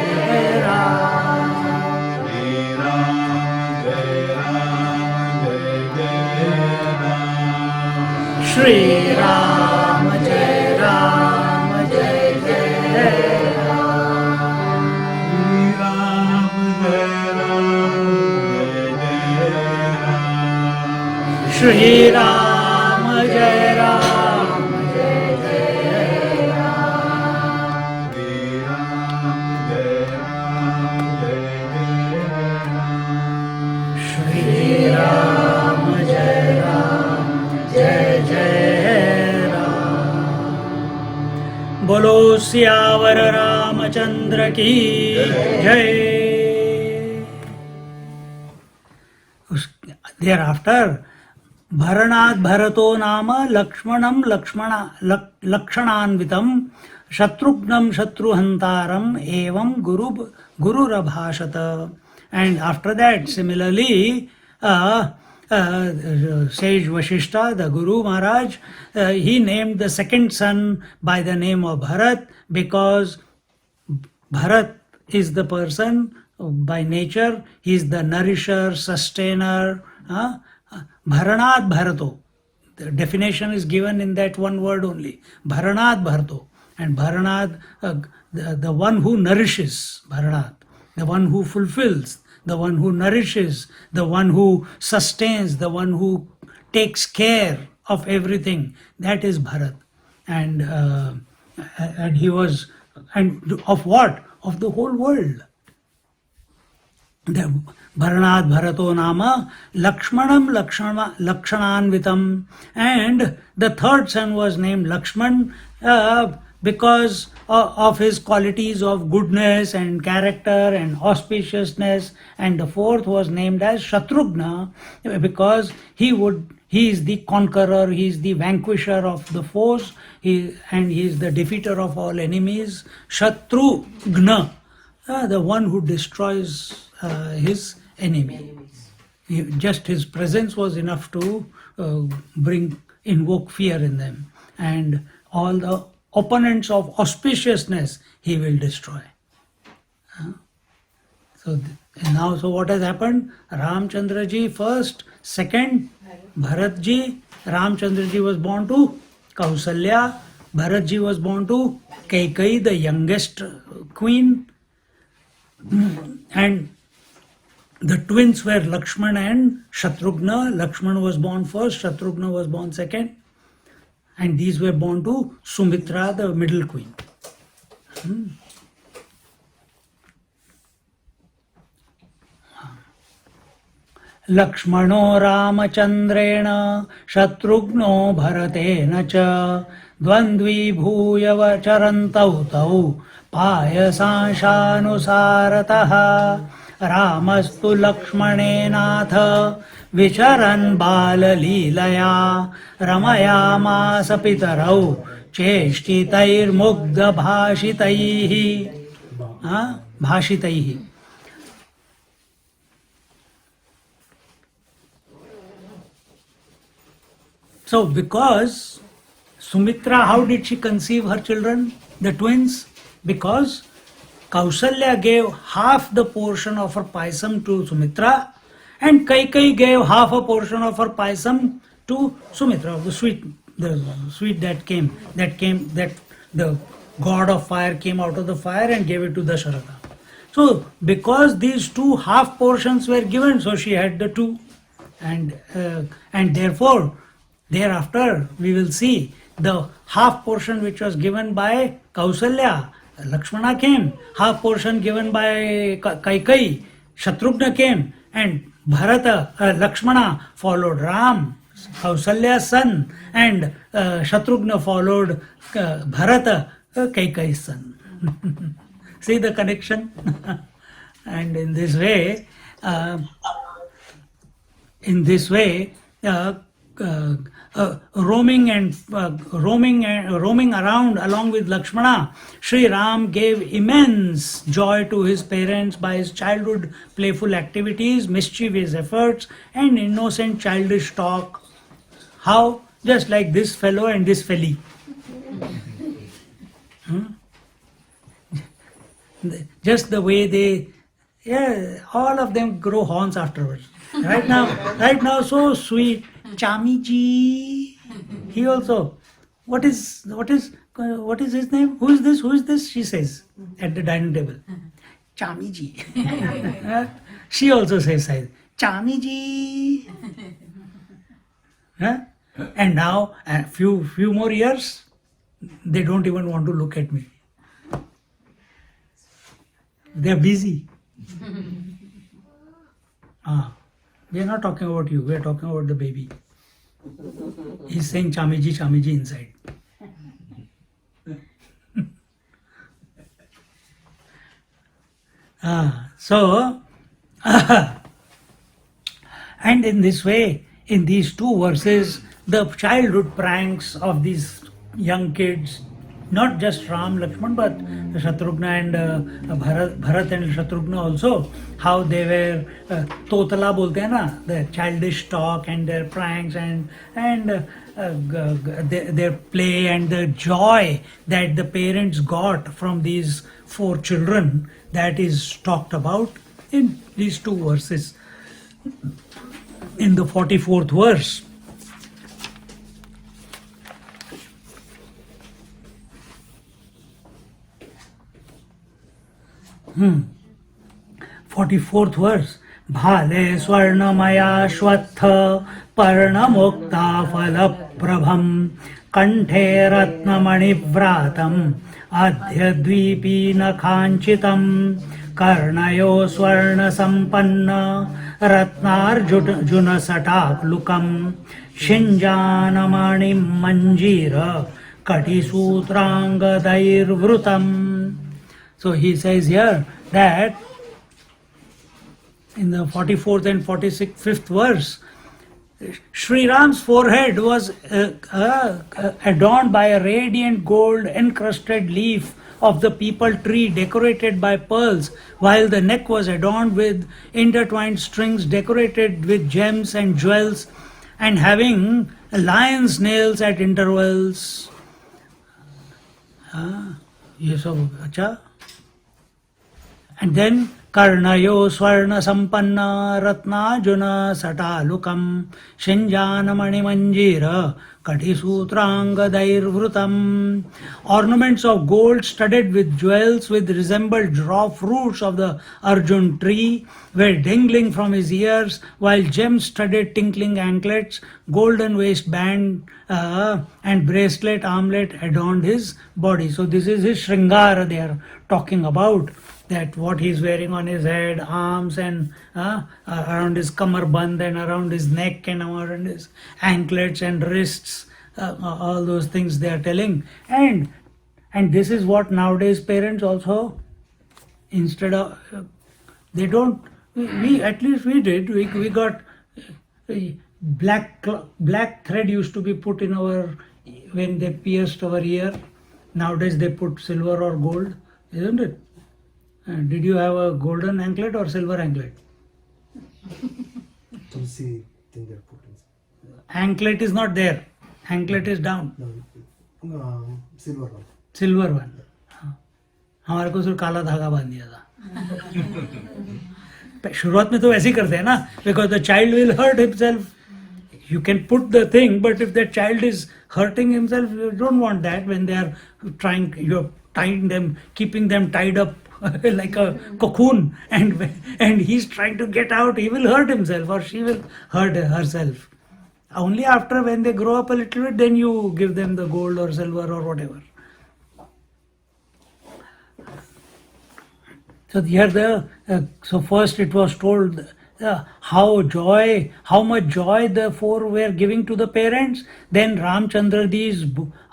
Ram. Shri Ram Jai Ram Jai Jai Ram. Shri Ram Jai Ram Jai Jai Ram. Shri Ram Jai Ram Jai Jai Ram. Bolo Siyawar Ramachandra ki Jai. Thereafter, Bharanat Bharato Nama Lakshmanam Lakshananvitam Shatrugnam Shatruhantaram Evam Gururabhashata. And after that, similarly, sage Vashishta, the Guru Maharaj, he named the second son by the name of Bharat, because Bharat is the person by nature, he is the nourisher, sustainer. Bharanat Bharato. The definition is given in that one word only. Bharanat Bharato. And Bharanat, the one who nourishes, Bharanat, the one who fulfills, the one who nourishes, the one who sustains, the one who takes care of everything. That is Bharat. And he was, and of what? Of the whole world. The Bharanat Bharato Nama Lakshmanam Lakshananvitam. And the third son was named Lakshman because of his qualities of goodness and character and auspiciousness. And the fourth was named as Shatrughna because he is the conqueror, he is the vanquisher of the foes, and he is the defeater of all enemies. Shatrughna, the one who destroys his enemy. Just his presence was enough to invoke fear in them, and all the opponents of auspiciousness he will destroy. So what has happened? Ramchandra ji first, second Bharat ji. Ramchandra ji was born to Kausalya. Bharat ji was born to Kaikeyi, the youngest queen, and the twins were Lakshman and Shatrughna. Lakshman was born first, Shatrughna was born second, and these were born to Sumitra, the middle queen. Lakshmano Ramachandrena Shatrughno Bharatena Cha Dvandvi Bhuyava Charantau Tau Payasanshanusarataha Ramastu Lakshmanenath Vicharan Balalilaya Ramayamasa Pitarau Cheshtitair Mugdha Bhashitaihi. So because Sumitra, how did she conceive her children, the twins? Because Kausalya gave half the portion of her paisam to Sumitra, and Kaikeyi gave half a portion of her paisam to Sumitra, the sweet that the god of fire came out of the fire and gave it to Dasharatha. So because these two half portions were given, so she had the two, and therefore thereafter we will see the half portion which was given by Kausalya, Lakshmana came, half portion given by Kaikai, Shatrughna came, and Bharata, Lakshmana followed Ram, Kausalya's son, and Shatrughna followed Bharata, Kaikai's son. See the connection? And in this way, roaming around along with Lakshmana, Sri Ram gave immense joy to his parents by his childhood playful activities, mischievous efforts, and innocent childish talk. How? Just like this fellow and this felly. Just the way they, all of them grow horns afterwards. Right now, so sweet. Chamiji. He also. What is his name? Who is this? Who is this? She says at the dining table. Chamiji. She also says, Chamiji. And now, a few more years, they don't even want to look at me. They are busy. We are not talking about you. We are talking about the baby. He's saying Chamiji, Chamiji inside. And in this way, in these two verses, the childhood pranks of these young kids, not just Ram, Lakshman, but Shatrughna and Bharat and Shatrughna also, how they were totala bolte hai na, their childish talk and their pranks and their play and the joy that the parents got from these four children, that is talked about in these two verses. In the 44th verse, 44th verse. Bhale swarnamaya shvatha parnamukta phalaprabham kanthe ratnamani vratam adhyadvipi nakhanchitam karnayo swarna sampanna ratnarjuna sataklukam shinjanamani manjira katisutrangadairvrutam. So he says here that in the 44th and 45th verse, Sri Ram's forehead was adorned by a radiant gold encrusted leaf of the peepal tree decorated by pearls, while the neck was adorned with intertwined strings decorated with gems and jewels and having lion's nails at intervals. Ye sab acha. And then Karnayo Swarna Sampanna Ratnajuna Satalukam Shinjanamani Manjira Katisutrangadairvrutam. Ornaments of gold studded with jewels which resembled raw fruits of the Arjun tree were dangling from his ears, while gem-studded tinkling anklets, golden waistband and bracelet armlet adorned his body. So this is his Shringara they are talking about. That what he is wearing on his head, arms and around his kamarband and around his neck and around his anklets and wrists, all those things they are telling. And this is what nowadays parents also, instead of, they don't, we at least we did, we got black thread used to be put in our, when they pierced our ear. Nowadays they put silver or gold, isn't it? Did you have a golden anklet or silver anklet? Tulsi thing they're putting. Anklet is not there. Anklet is down. No, silver one. Silver one. हमारे को सिर्फ काला धागा बांध दिया था. शुरुआत में तो ऐसे ही करते हैं ना, because the child will hurt himself. You can put the thing, but if the child is hurting himself, you don't want that when they are trying, you're tying them, keeping them tied up like a cocoon, and he's trying to get out. He will hurt himself or she will hurt herself. Only after when they grow up a little bit, then you give them the gold or silver or whatever. So here so first it was told how much joy the four were giving to the parents. Then Ramchandraji's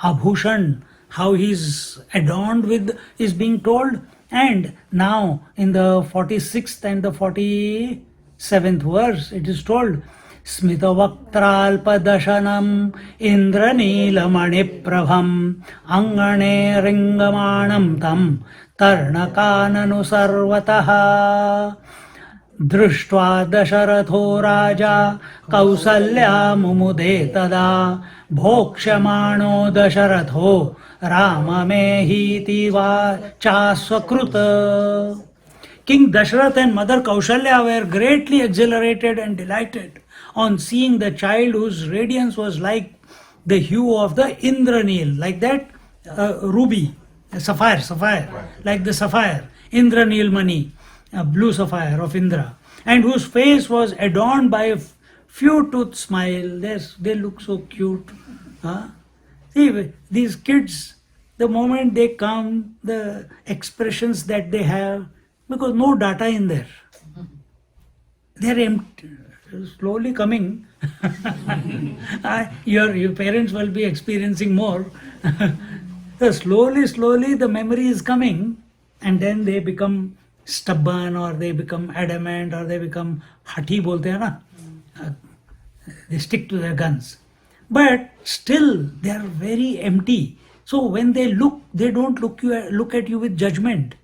abhushan, how he's adorned with, is being told. And now in the 46th and the 47th verse, it is told, Smitavaktralpadashanam Indranilamani Prabham Angane Ringamanam Tam Tarnakananu Sarvataha Drishtva Dasharatho Raja Kausalya Mumude Tada Bhokshamano Dasharatho Rama Mehiti Chaswakruta. King Dasharath and Mother Kaushalya were greatly exhilarated and delighted on seeing the child whose radiance was like the hue of the Indranil, like that ruby, sapphire, like the sapphire, Indranil Mani, blue sapphire of Indra, and whose face was adorned by a few tooth smile. They look so cute. See, these kids, the moment they come, the expressions that they have, because no data in there. They're empty, slowly coming. Your parents will be experiencing more. So slowly the memory is coming, and then they become stubborn, or they become adamant, or they become hati bolte hai na. They stick to their guns. But still they are very empty. So when they look, they don't look at you with judgment.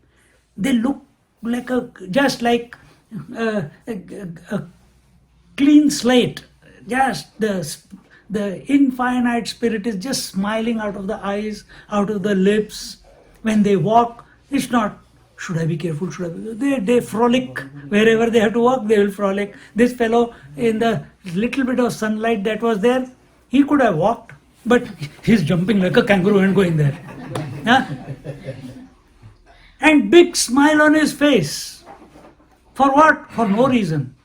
They look like just like a clean slate. Just the infinite spirit is just smiling out of the eyes, out of the lips. When they walk, it's not, should I be careful, should I be... They frolic. Wherever they have to walk, they will frolic. This fellow, in the little bit of sunlight that was there, he could have walked, but he's jumping like a kangaroo and going there. Huh? And big smile on his face. For what? For no reason.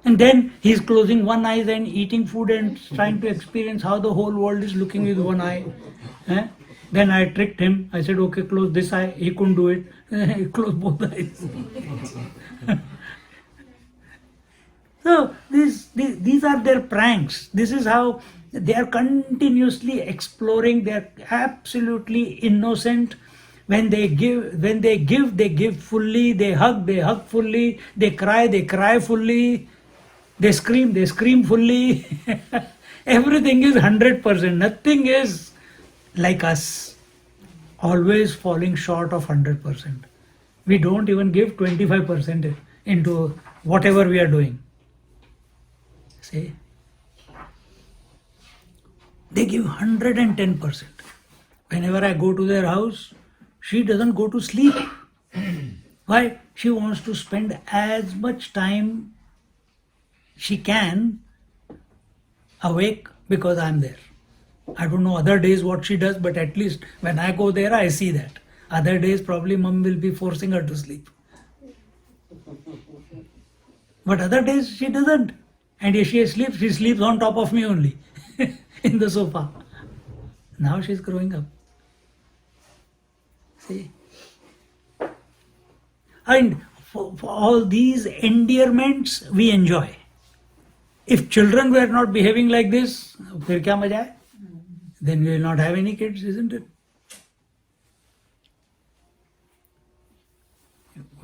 And then he's closing one eye and eating food and trying to experience how the whole world is looking with one eye. Then I tricked him. I said, okay, close this eye. He couldn't do it. He closed both eyes. So these are their pranks. This is how they are continuously exploring. They are absolutely innocent. When they give, they give fully. They hug fully. They cry fully. They scream fully. Everything is 100%. Nothing is like us. Always falling short of 100%. We don't even give 25% into whatever we are doing. See? They give 110%. Whenever I go to their house, she doesn't go to sleep. Why? She wants to spend as much time she can awake because I'm there. I don't know other days what she does, but at least when I go there, I see that. Other days, probably mom will be forcing her to sleep. But other days, she doesn't. And if she sleeps on top of me only, in the sofa. Now she's growing up. See? And for all these endearments, we enjoy. If children were not behaving like this, फिर क्या मजा है? Then we will not have any kids, isn't it?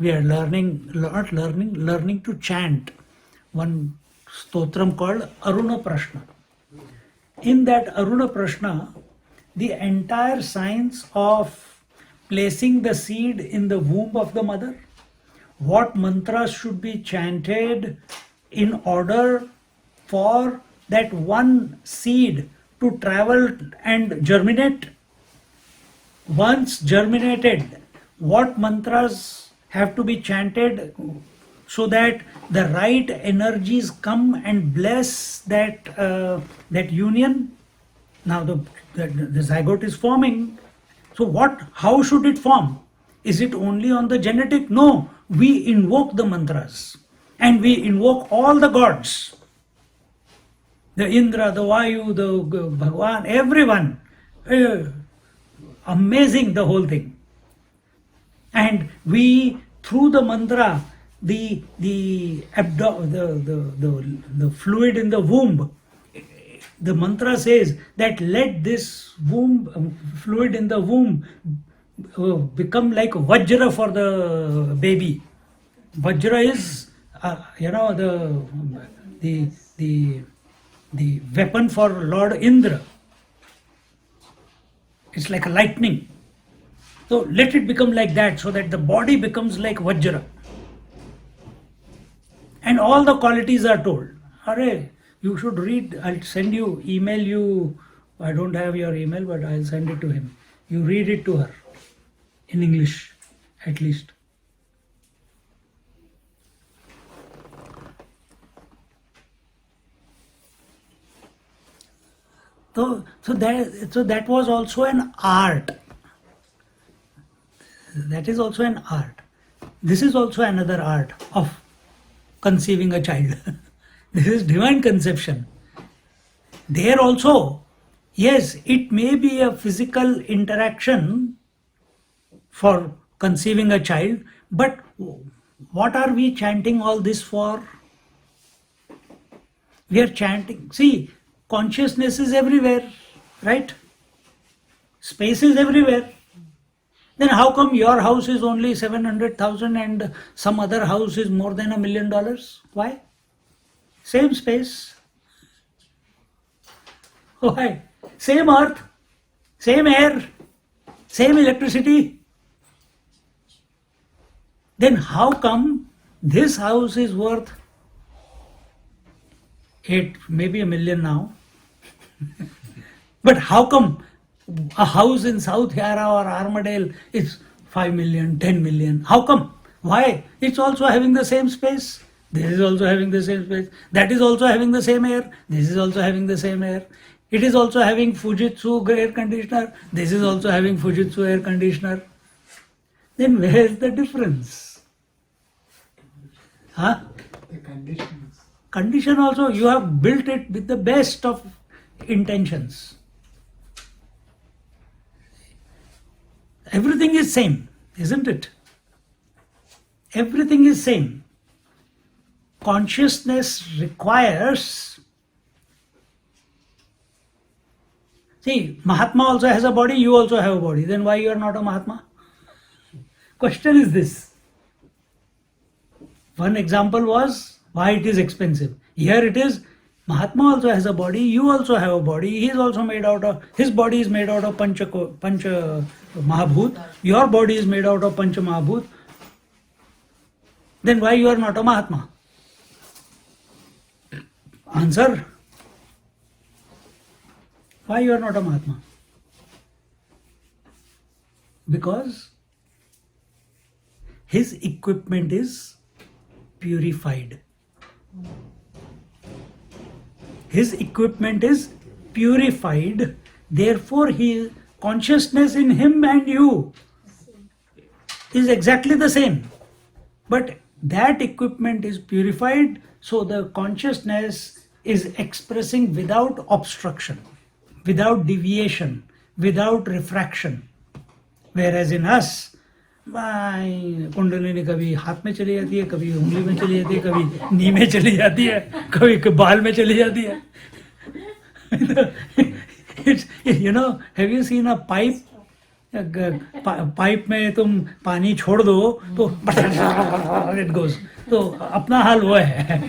We are learning to chant one stotram called Aruna Prashna. In that Aruna Prashna, the entire science of placing the seed in the womb of the mother, what mantras should be chanted in order for that one seed to travel and germinate. Once germinated, what mantras have to be chanted so that the right energies come and bless that union. Now the zygote is forming, So how should it form? Is it only on the genetic? No, we invoke the mantras and we invoke all the gods. The Indra, the Vayu, the Bhagwan, everyone. Amazing, the whole thing. And we, through the mantra, the fluid in the womb, the mantra says that let this fluid in the womb become like Vajra for the baby. Vajra is, the weapon for Lord Indra. It's like a lightning. So let it become like that, so that the body becomes like Vajra. And all the qualities are told. Array, you should read, I'll send you, email you, I don't have your email, but I'll send it to him. You read it to her, in English, at least. So that was also an art. That is also an art. This is also another art of conceiving a child. This is divine conception. There also, yes, it may be a physical interaction for conceiving a child, but what are we chanting all this for? We are chanting. See, consciousness is everywhere, right? Space is everywhere. Then how come your house is only 700,000 and some other house is more than $1 million? Why? Same space. Why? Same earth, same air, same electricity. Then how come this house is worth maybe $1 million now? But how come a house in South Yarra or Armadale is 5 million, 10 million? How come? Why? It's also having the same space. This is also having the same space. That is also having the same air. This is also having the same air. It is also having Fujitsu air conditioner. This is also having Fujitsu air conditioner. Then where is the difference? Huh? The conditions. Condition also, you have built it with the best of intentions. Everything is same, isn't it? Everything is same. Consciousness requires. See, Mahatma also has a body, you also have a body. Then why you are not a Mahatma? Question is this. One example was why it is expensive. Here it is, Mahatma also has a body, you also have a body. He is also made out of, his body is made out of Pancha Mahabhut. Your body is made out of Pancha Mahabhut. Then why you are not a Mahatma? Answer. Why you are not a Mahatma? Because his equipment is purified. His equipment is purified, therefore his consciousness in him and you is exactly the same. But that equipment is purified, so the consciousness is expressing without obstruction, without deviation, without refraction. Whereas in us, kundalini कभी हाथ में चली जाती है, कभी उंगली में चली जाती है, कभी नी में चली जाती है, कभी बाल में चली जाती है. Have you seen a pipe? Pipe में तुम पानी छोड़ दो तो it goes. तो अपना हाल वो है.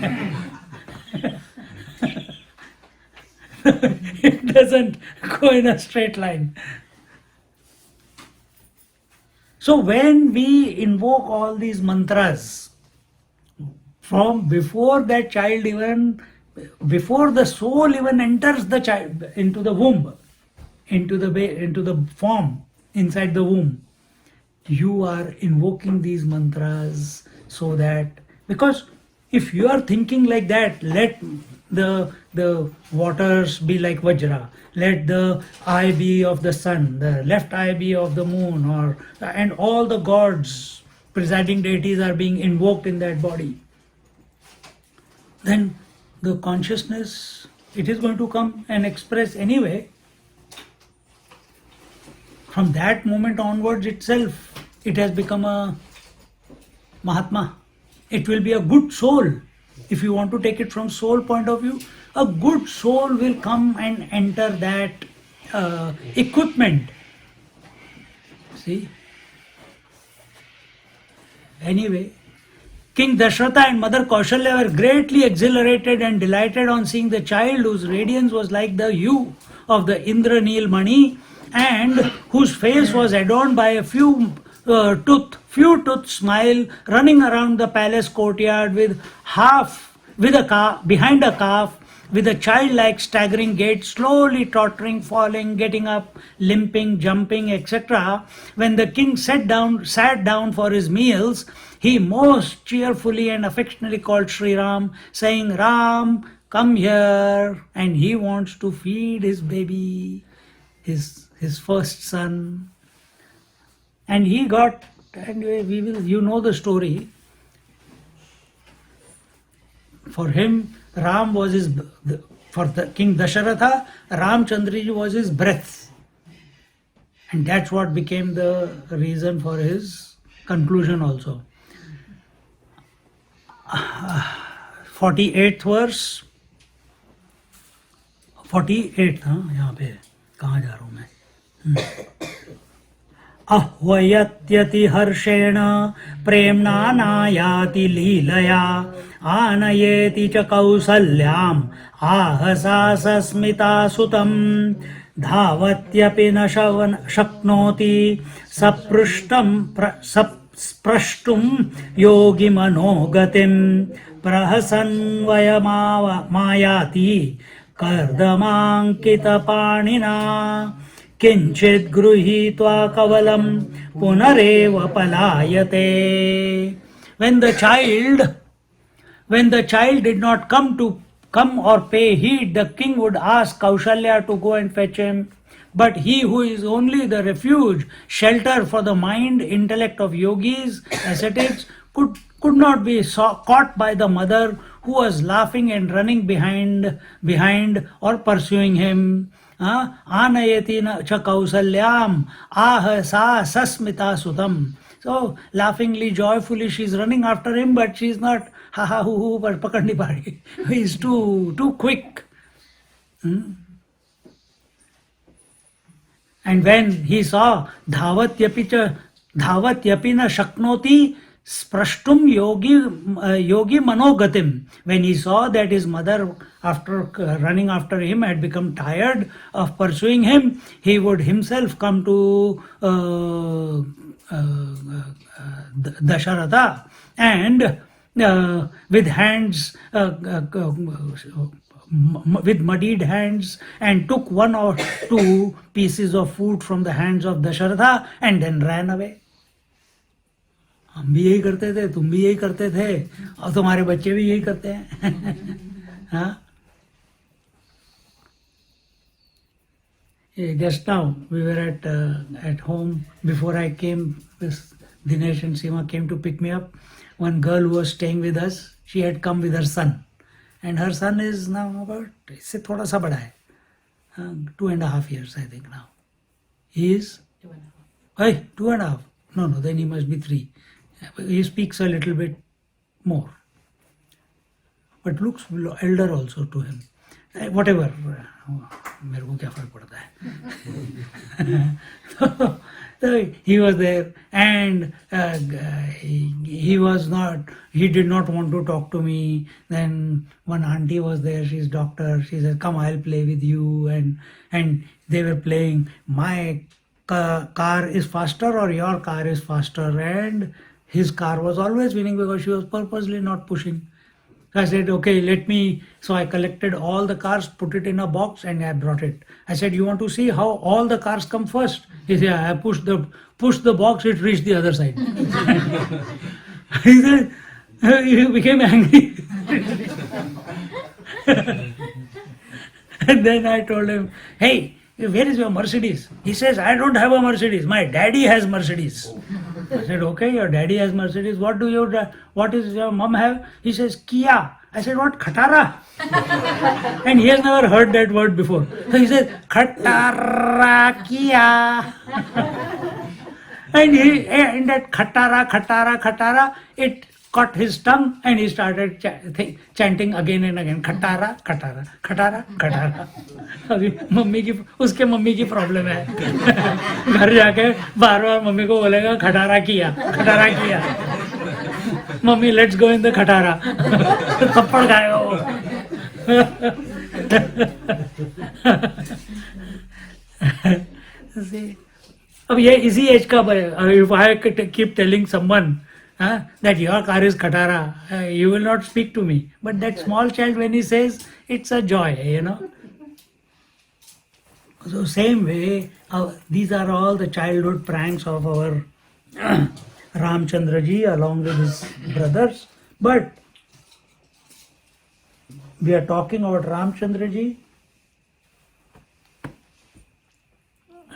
It doesn't go in a straight line. So when we invoke all these mantras, from before that child even, before the soul even enters the child into the womb, into the form inside the womb, you are invoking these mantras so that, because If you are thinking like that, let the waters be like Vajra, let the eye be of the sun, the left eye be of the moon, and all the gods, presiding deities are being invoked in that body. Then the consciousness, it is going to come and express anyway. From that moment onwards itself, it has become a Mahatma. It will be a good soul. If you want to take it from soul point of view, a good soul will come and enter that equipment. See? Anyway, King Dashratha and Mother Kaushalya were greatly exhilarated and delighted on seeing the child whose radiance was like the hue of the Indraneel Mani and whose face was adorned by a few tooth smile, running around the palace courtyard behind a calf, with a childlike staggering gait, slowly tottering, falling, getting up, limping, jumping, etc. When the king sat down for his meals, he most cheerfully and affectionately called Sri Ram, saying, "Ram, come here," and he wants to feed his baby, his first son. And he got, and you know the story. For him, Ram was for the King Dasharatha, Ramchandraji was his breath. And that's what became the reason for his conclusion also. 48th verse. 48th, यहाँ पे कहाँ जा रहा हूँ मैं? आह्वयत्यति हर्षेण प्रेम्णा नायाति लीलया आनयेति च कौसल्याम् आहसा सस्मिता सुतम् धावत्यपि न शक्नोति स्प्रष्टुं योगी मनोगतिम् प्रहसन्वयमायाति कर्दमाङ्कितपाणिना किंचित् गृहीत्वा कवलं पुनरेव पलायते. When the child did not come or pay heed, the king would ask Kaushalya to go and fetch him. But he who is only the refuge, shelter for the mind, intellect of yogis, ascetics, could not be caught by the mother who was laughing and running behind or pursuing him. Anayati cha kausalyam ahasa sasmita sutam. So laughingly, joyfully, she is running after him, but she is not ha ha hu hu, but pakad nahi padi. He is too quick. And when he saw dhavatyapi na shaknoti sprashtum yogi manogatim, when he saw that his mother, after running after him, had become tired of pursuing him, he would himself come to Dasharatha and with muddied hands, and took one or two pieces of food from the hands of Dasharatha and then ran away. हम भी यही करते थे, तुम भी यही करते थे, और तुम्हारे बच्चे भी यही करते हैं. हाँ? Just now we were at home. Before I came, Dinesh and Seema came to pick me up. One girl who was staying with us, she had come with her son, and her son is now about, इससे थोड़ा सा बड़ा है, 2.5 years I think now. He is 2.5. No, then he must be 3. He speaks a little bit more, but looks elder also to him. Whatever, मेरे को क्या फर्क पड़ता है. So he was there, and he did not want to talk to me. Then one auntie was there, she's doctor, she said, "Come, I'll play with you," and they were playing, my car is faster or your car is faster, and his car was always winning because she was purposely not pushing. So I said, okay, so I collected all the cars, put it in a box, and I brought it. I said, you want to see how all the cars come first? He said, I pushed the box, it reached the other side. He said, He became angry. And then I told him, hey, where is your Mercedes? He says, I don't have a Mercedes. My daddy has Mercedes. I said, okay, your daddy has Mercedes. What does your mom have? He says, Kia. I said, what? Khatara? And he has never heard that word before. So he says, Khatara Kia. And in that khatara, it caught his tongue and he started chanting again and again, khatara, khatara, khatara, khatara. अभी उसके mummy की problem है घर जाके बार बार mummy को बोलेगा खटारा किया mummy let's go in the खटारा थप्पड़ खाएगा वो अब ये इसी एज का if I keep telling someone that your car is khatara, you will not speak to me. But that small child, when he says, it's a joy, So same way, these are all the childhood pranks of our Ramchandra ji along with his brothers. But we are talking about Ramchandra ji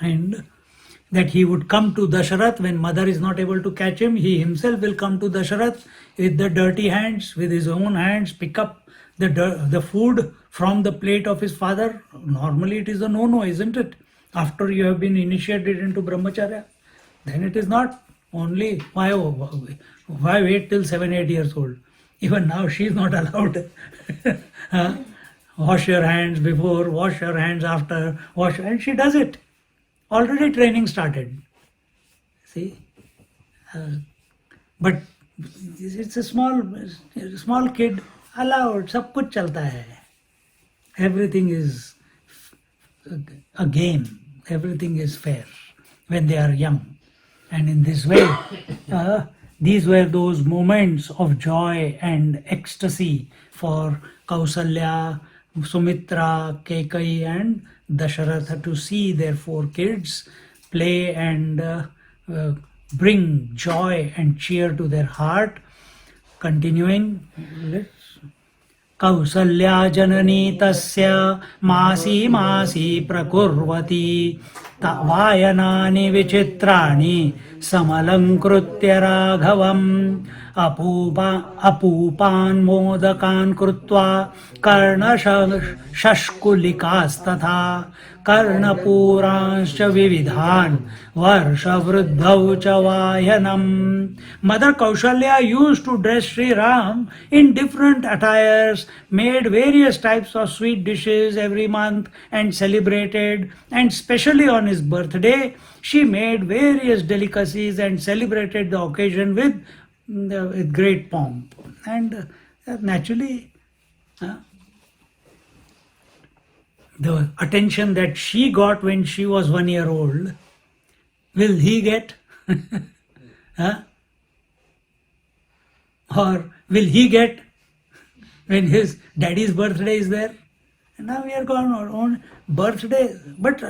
and that he would come to Dasharath when mother is not able to catch him. He himself will come to Dasharath with the dirty hands, with his own hands, pick up the food from the plate of his father. Normally it is a no-no, isn't it? After you have been initiated into Brahmacharya, then it is not. Only why wait till 7-8 years old? Even now she is not allowed. Wash your hands before, wash your hands after, and she does it. Already training started. See? But it's a small kid, allowed, सब कुछ चलता है. Everything is a game. Everything is fair when they are young. And in this way, these were those moments of joy and ecstasy for Kausalya, Sumitra, Kekai and Dasharatha to see their 4 kids play and bring joy and cheer to their heart. Continuing, Kausalya janani tasya masi prakurvati vayanani vichitrani samalankritya raghavam apupan modakan krutva karna shashkulikas karnapurancha vividhan varsha vruddhau cha vayanam. Mother Kaushalya used to dress Sri Ram in different attires, made various types of sweet dishes every month and celebrated, and especially on his birthday she made various delicacies and celebrated the occasion with great pomp. And naturally the attention that she got when she was 1 year old, will he get? Or will he get when his daddy's birthday is there? And now we are going on birthday. But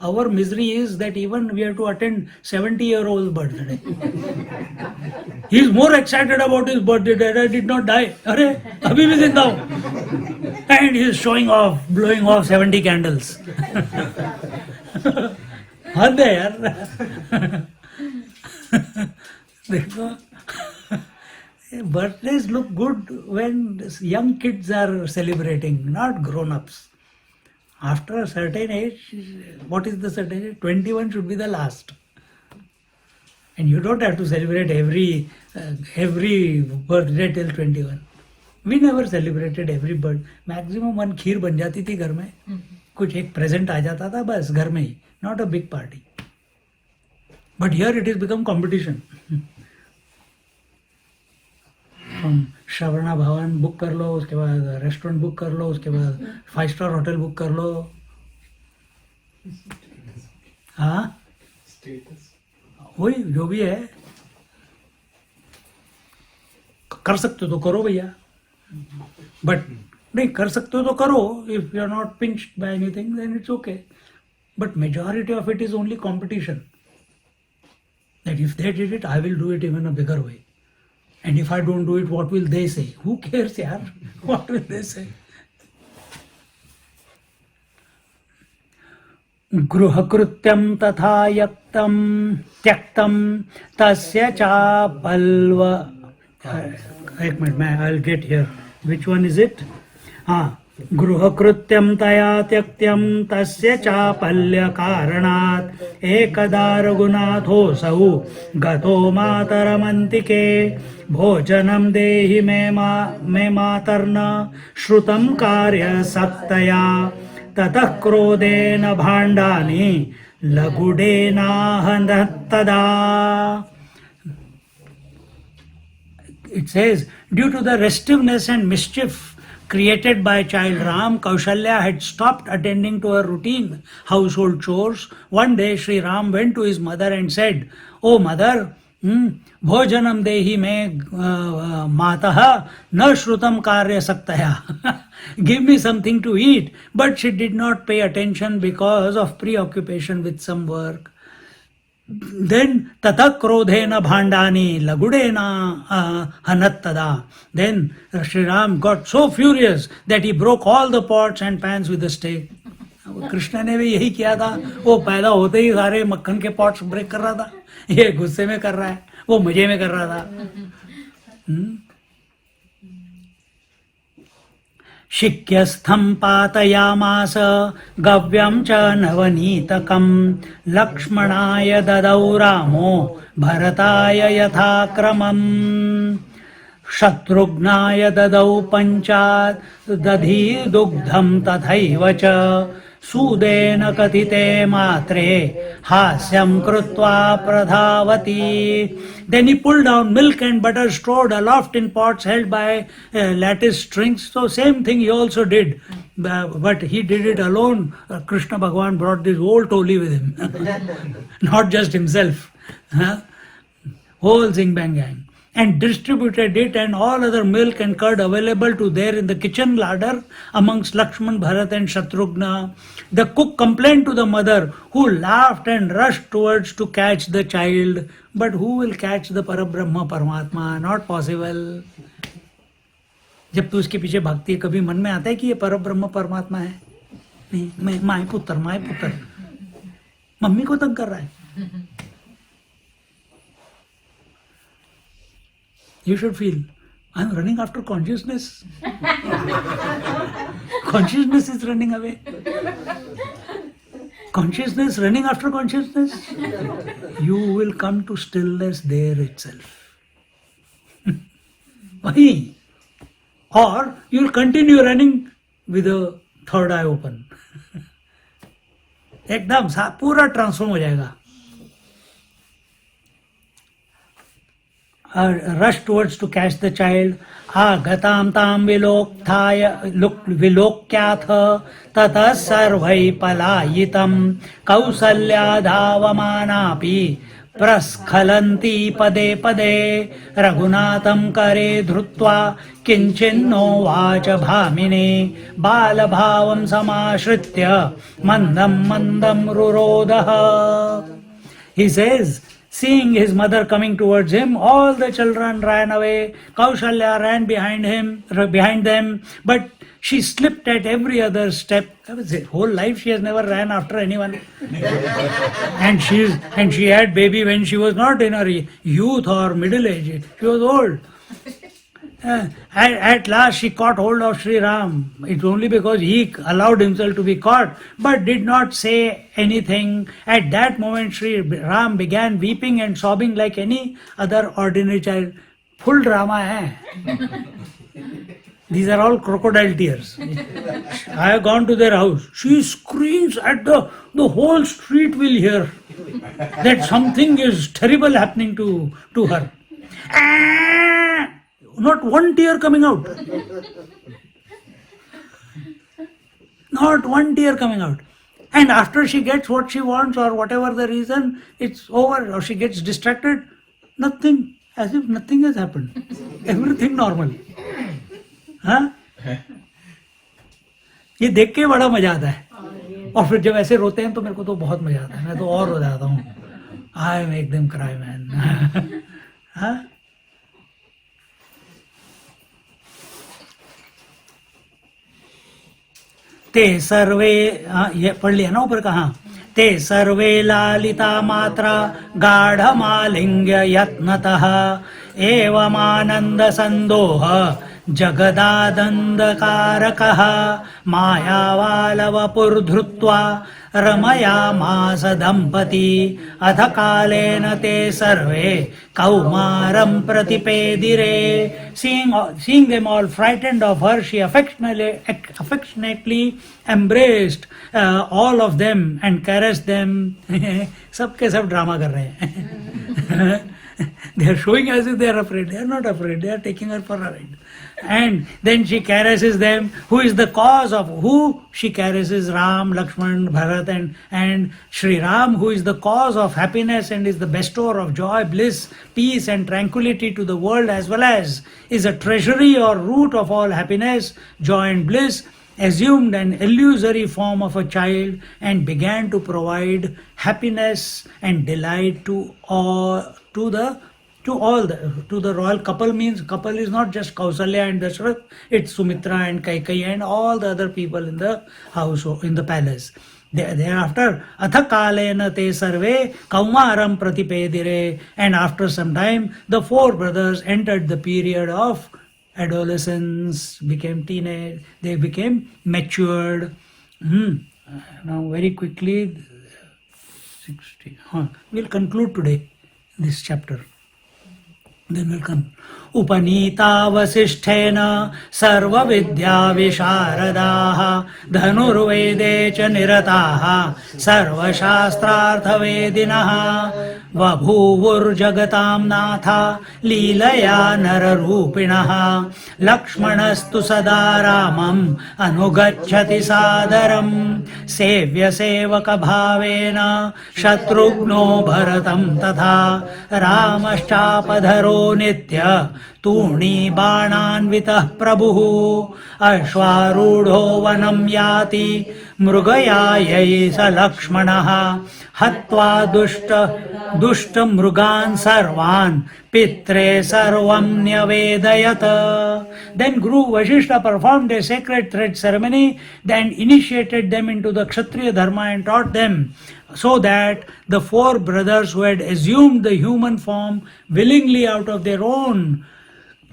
our misery is that even we have to attend 70-year-old birthday. He is more excited about his birthday that I did not die. Arey, abhi bhi zinda hu. And he is showing off, blowing off 70 candles. हद है यार. देखो, birthdays look good when young kids are celebrating, not grown-ups. After a certain age, what is the certain age? 21 should be the last. And you don't have to celebrate every birthday till 21. We never celebrated every birthday. Maximum 1 खीर बन जाती थी घर में. कुछ एक present आ जाता था बस घर में ही. Not a big party. But here it has become competition. श्रवणा भवन बुक कर लो, उसके बाद रेस्टोरेंट बुक कर लो, उसके बाद 5 स्टार होटल बुक कर लो. हाँ, वही जो भी है कर सकते हो तो करो भैया. बट नहीं कर सकते हो तो करो. If you are not pinched by anything then it's okay. But majority of it is only competition. That if they did it, I will do it even a bigger way. And if I don't do it, what will they say? Who cares, yaar? What will they say? Gruhakrutyam tatha yaktam tyaktam tasya chapalva. Ek minute, I'll get here. Which one is it? गृहकृत्यं तया त्यक्त्यं तस्य चापल्य कारणात् एकदा रघुनाथोऽसौ गतो मातरमन्तिके भोजनं देहि मे मातर्न श्रुतं कार्यसक्तया ततः क्रोधेन भाण्डानि लगुडेनाहनत्तदा. It says, due to the restiveness and mischief created by child Ram, Kaushalya had stopped attending to her routine household chores. One day Sri Ram went to his mother and said, "Oh mother, bhojanam dehi me mataha na shrutam karya saktaya." Give me something to eat. But she did not pay attention because of preoccupation with some work. Then tata krodhena bhandani lagudena hanattada. Then Sri Ram got so furious that he broke all the pots and pans with a stake. Krishna ने भी यही किया था. वो पैदा होते ही सारे मक्खन के पॉट्स ब्रेक कर रहा था. ये गुस्से में कर रहा है, वो मजे में कर रहा था. शिक्यस्थं पातयामास गव्यं च नवनीतकं लक्ष्मणाय ददौ रामो भरताय यथाक्रमम् शत्रुघ्नाय ददौ पञ्चात् दधी दुग्धं तथैव च सूदेन कथिते मात्रे हास्यं कृत्वा प्रधावती. Then he pulled down milk and butter stored aloft in pots held by lattice strings. So same thing he also did, but he did it alone. Krishna Bhagavan brought this whole toli with him, not just himself, whole Zing Bang gang, and distributed it and all other milk and curd available to there in the kitchen larder amongst Lakshman, Bharat and Shatrughna. The cook complained to the mother, who laughed and rushed towards to catch the child. But who will catch the Parabrahma Paramatma? Not possible. जब तू उसके पीछे भागती है, कभी मन में आता है कि ये परब्रह्म परमात्मा है? नहीं, मैं माय पुत्र मम्मी को तंग कर रहा है. You should feel, I'm running after consciousness. Consciousness is running away. Consciousness running after consciousness. You will come to stillness there itself. Why? Or you will continue running with the third eye open. एकदम पूरा transform हो जाएगा. Rushed towards to catch the child. Agatam tam vilokyath tata sarvai palayitam kausalya dhavamanapi praskhalanti pade pade raghunatam kare dhrutva kinchinno vacha bhamine balabhavam samashritya mandam rurodaha. He says, seeing his mother coming towards him, all the children ran away. Kaushalya ran behind them, but she slipped at every other step. Whole life she has never ran after anyone. and she had baby when she was not in her youth or middle age. She was old. At last she caught hold of Sri Ram. It's only because he allowed himself to be caught, but did not say anything. At that moment Sri Ram began weeping and sobbing like any other ordinary child. Full drama hai. These are all crocodile tears. I have gone to their house. She screams at the whole street will hear that something is terrible happening to her. Not one tear coming out. Not one tear coming out. And after she gets what she wants or whatever the reason, it's over, or she gets distracted, nothing, as if nothing has happened. Everything normal. हाँ? ये देख के बड़ा मजा आता है. और फिर जब ऐसे रोते हैं तो मेरे को तो बहुत मजा आता है. मैं तो और रो जाता हूँ. I make them cry, man. हाँ? ते सर्वे ये पढ़ लिया ना ऊपर कहा ते सर्वे लालिता मात्रा गाढ़मालिंग्य यत्नतः एवमानंद संदोह जगदादंदकारकः मायावालवपुर्धृत्वा रमयामास दंपती अथ कालेन ते सर्वे कौमारं प्रतिपेदिरे. Seeing them all frightened of her, she affectionately embraced all of them and caressed them. सबके सब ड्रामा कर रहे हैं. They are showing as if they are afraid. They are not afraid. They are taking her for a ride. And then she caresses them. Who is the cause of who? She caresses Ram, Lakshman, Bharat and Sri Ram, who is the cause of happiness and is the bestower of joy, bliss, peace and tranquility to the world, as well as is a treasury or root of all happiness, joy and bliss, assumed an illusory form of a child and began to provide happiness and delight to the royal couple. Means couple is not just Kausalya and Dashrath, it's Sumitra and Kaikeyi and all the other people in the house, in the palace. Thereafter, atha kalena te sarve kaumaram pratipedire, and after some time the four brothers entered the period of adolescence, became teenage, they became matured. Now very quickly, 60. We'll conclude today this chapter. Then will come. Upanita vasisthena sarva vidya visharadaha dhanurvede cha nirataha sarva shastrartha vedinaha vabhuvur jagatam natha leelaya nararupinaha lakshmanastu sada ramam anugacchati sadaram sevya sevaka bhavena shatrugno bharatam tatha ramaschapadharo nitya तूणी बाणान्वितः प्रभुः अश्वारूढ़ो वनं याति मृगयायै स लक्ष्मणः हत्वा दुष्ट मृगान् सर्वान् पित्रे सर्वं न्यवेदयत. Then Guru Vashishta performed a sacred thread ceremony, then initiated them into the Kshatriya dharma and taught them, so that the four brothers who had assumed the human form willingly out of their own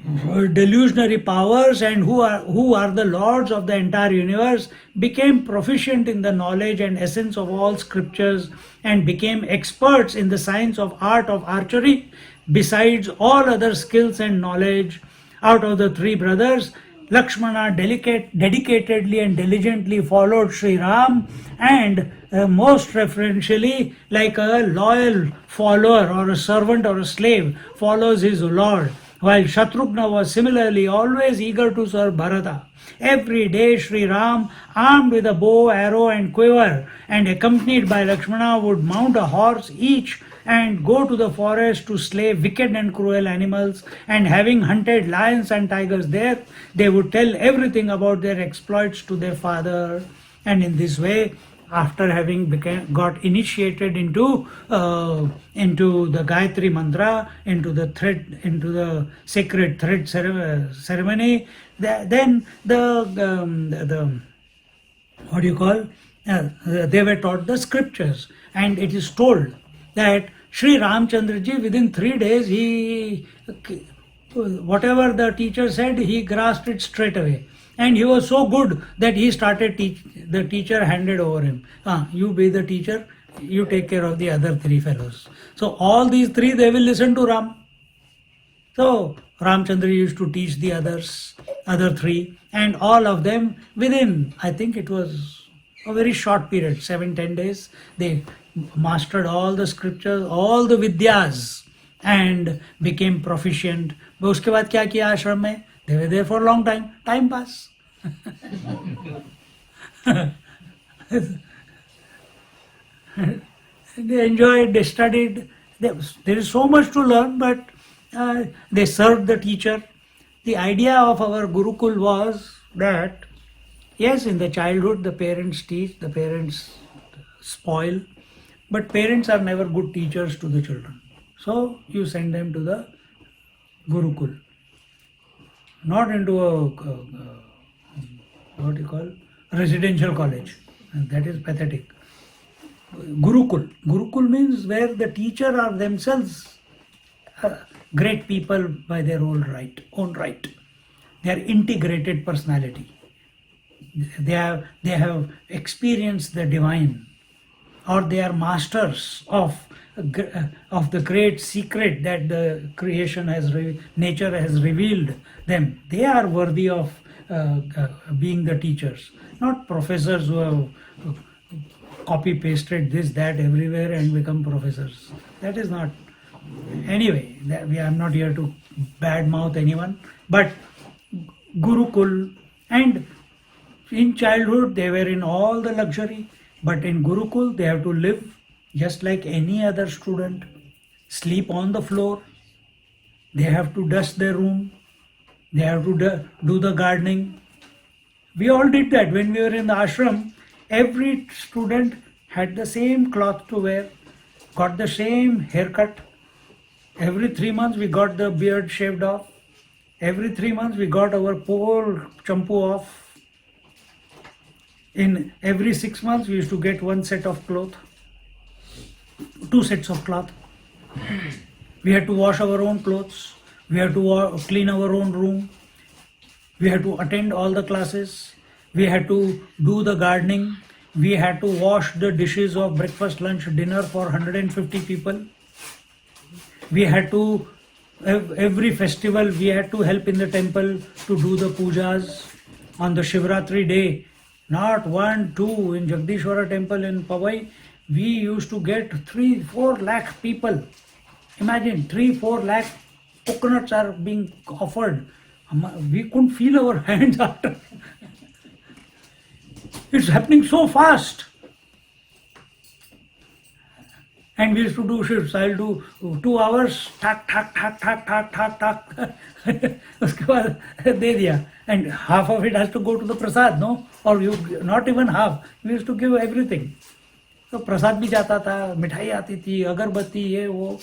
delusionary powers and who are the lords of the entire universe became proficient in the knowledge and essence of all scriptures and became experts in the science of art of archery, besides all other skills and knowledge. Out of the three brothers, Lakshmana dedicatedly and diligently followed Sri Ram and most referentially, like a loyal follower or a servant or a slave follows his lord, while Shatrughna was similarly always eager to serve Bharata. Every day Sri Ram, armed with a bow, arrow and quiver and accompanied by Lakshmana, would mount a horse each and go to the forest to slay wicked and cruel animals, and having hunted lions and tigers there, they would tell everything about their exploits to their father. And in this way, after having got initiated into the Gayatri mantra, into the sacred thread ceremony, then the what do you call? They were taught the scriptures, and it is told that Sri Ramchandraji, within 3 days, he whatever the teacher said, he grasped it straight away. And he was so good that he started the teacher handed over him. You be the teacher, you take care of the other three fellows. So all these three, they will listen to Ram. So Ramchandra used to teach the other three, and all of them within, I think it was a very short period, 7-10 days, they mastered all the scriptures, all the vidyas, and became proficient. But उसके बाद क्या किया आश्रम में? They were there for a long time. Time pass. They enjoyed, they studied. There is so much to learn, but they served the teacher. The idea of our Gurukul was that, yes, in the childhood the parents teach, the parents spoil, but parents are never good teachers to the children. So you send them to the Gurukul, not into a what you call residential college. And that is pathetic. Gurukul. Gurukul means where the teacher are themselves great people by their own right. They are integrated personality. They have experienced the divine, or they are masters of the great secret that the creation nature has revealed them. They are worthy of being the teachers, not professors who have copy pasted this that everywhere and become professors. That is not. Anyway, I am not here to badmouth anyone, but Gurukul, and in childhood they were in all the luxury, but in Gurukul they have to live just like any other student, sleep on the floor, they have to dust their room, they have to do the gardening. We all did that when we were in the ashram. Every student had the same cloth to wear, got the same haircut. Every 3 months we got the beard shaved off. Every 3 months we got our pole champu off. In every 6 months we used to get 1 set of cloth, 2 sets of cloth. We had to wash our own clothes. We had to clean our own room. We had to attend all the classes. We had to do the gardening. We had to wash the dishes of breakfast, lunch, dinner for 150 people. We had to, every festival, we had to help in the temple to do the pujas. On the Shivratri day, not 1, 2, in Jagdishwara temple in Powai, we used to get 3-4 lakh people. Imagine 3-4 lakh coconuts are being offered. We couldn't feel our hands after. It's happening so fast. And we used to do shifts. I'll do 2 hours, tak. Uske baad de diya. And half of it has to go to the prasad, no? Or you, not even half. We used to give everything. So prasad bhi jata tha, mithai aati thi, agarbatti, ye wo.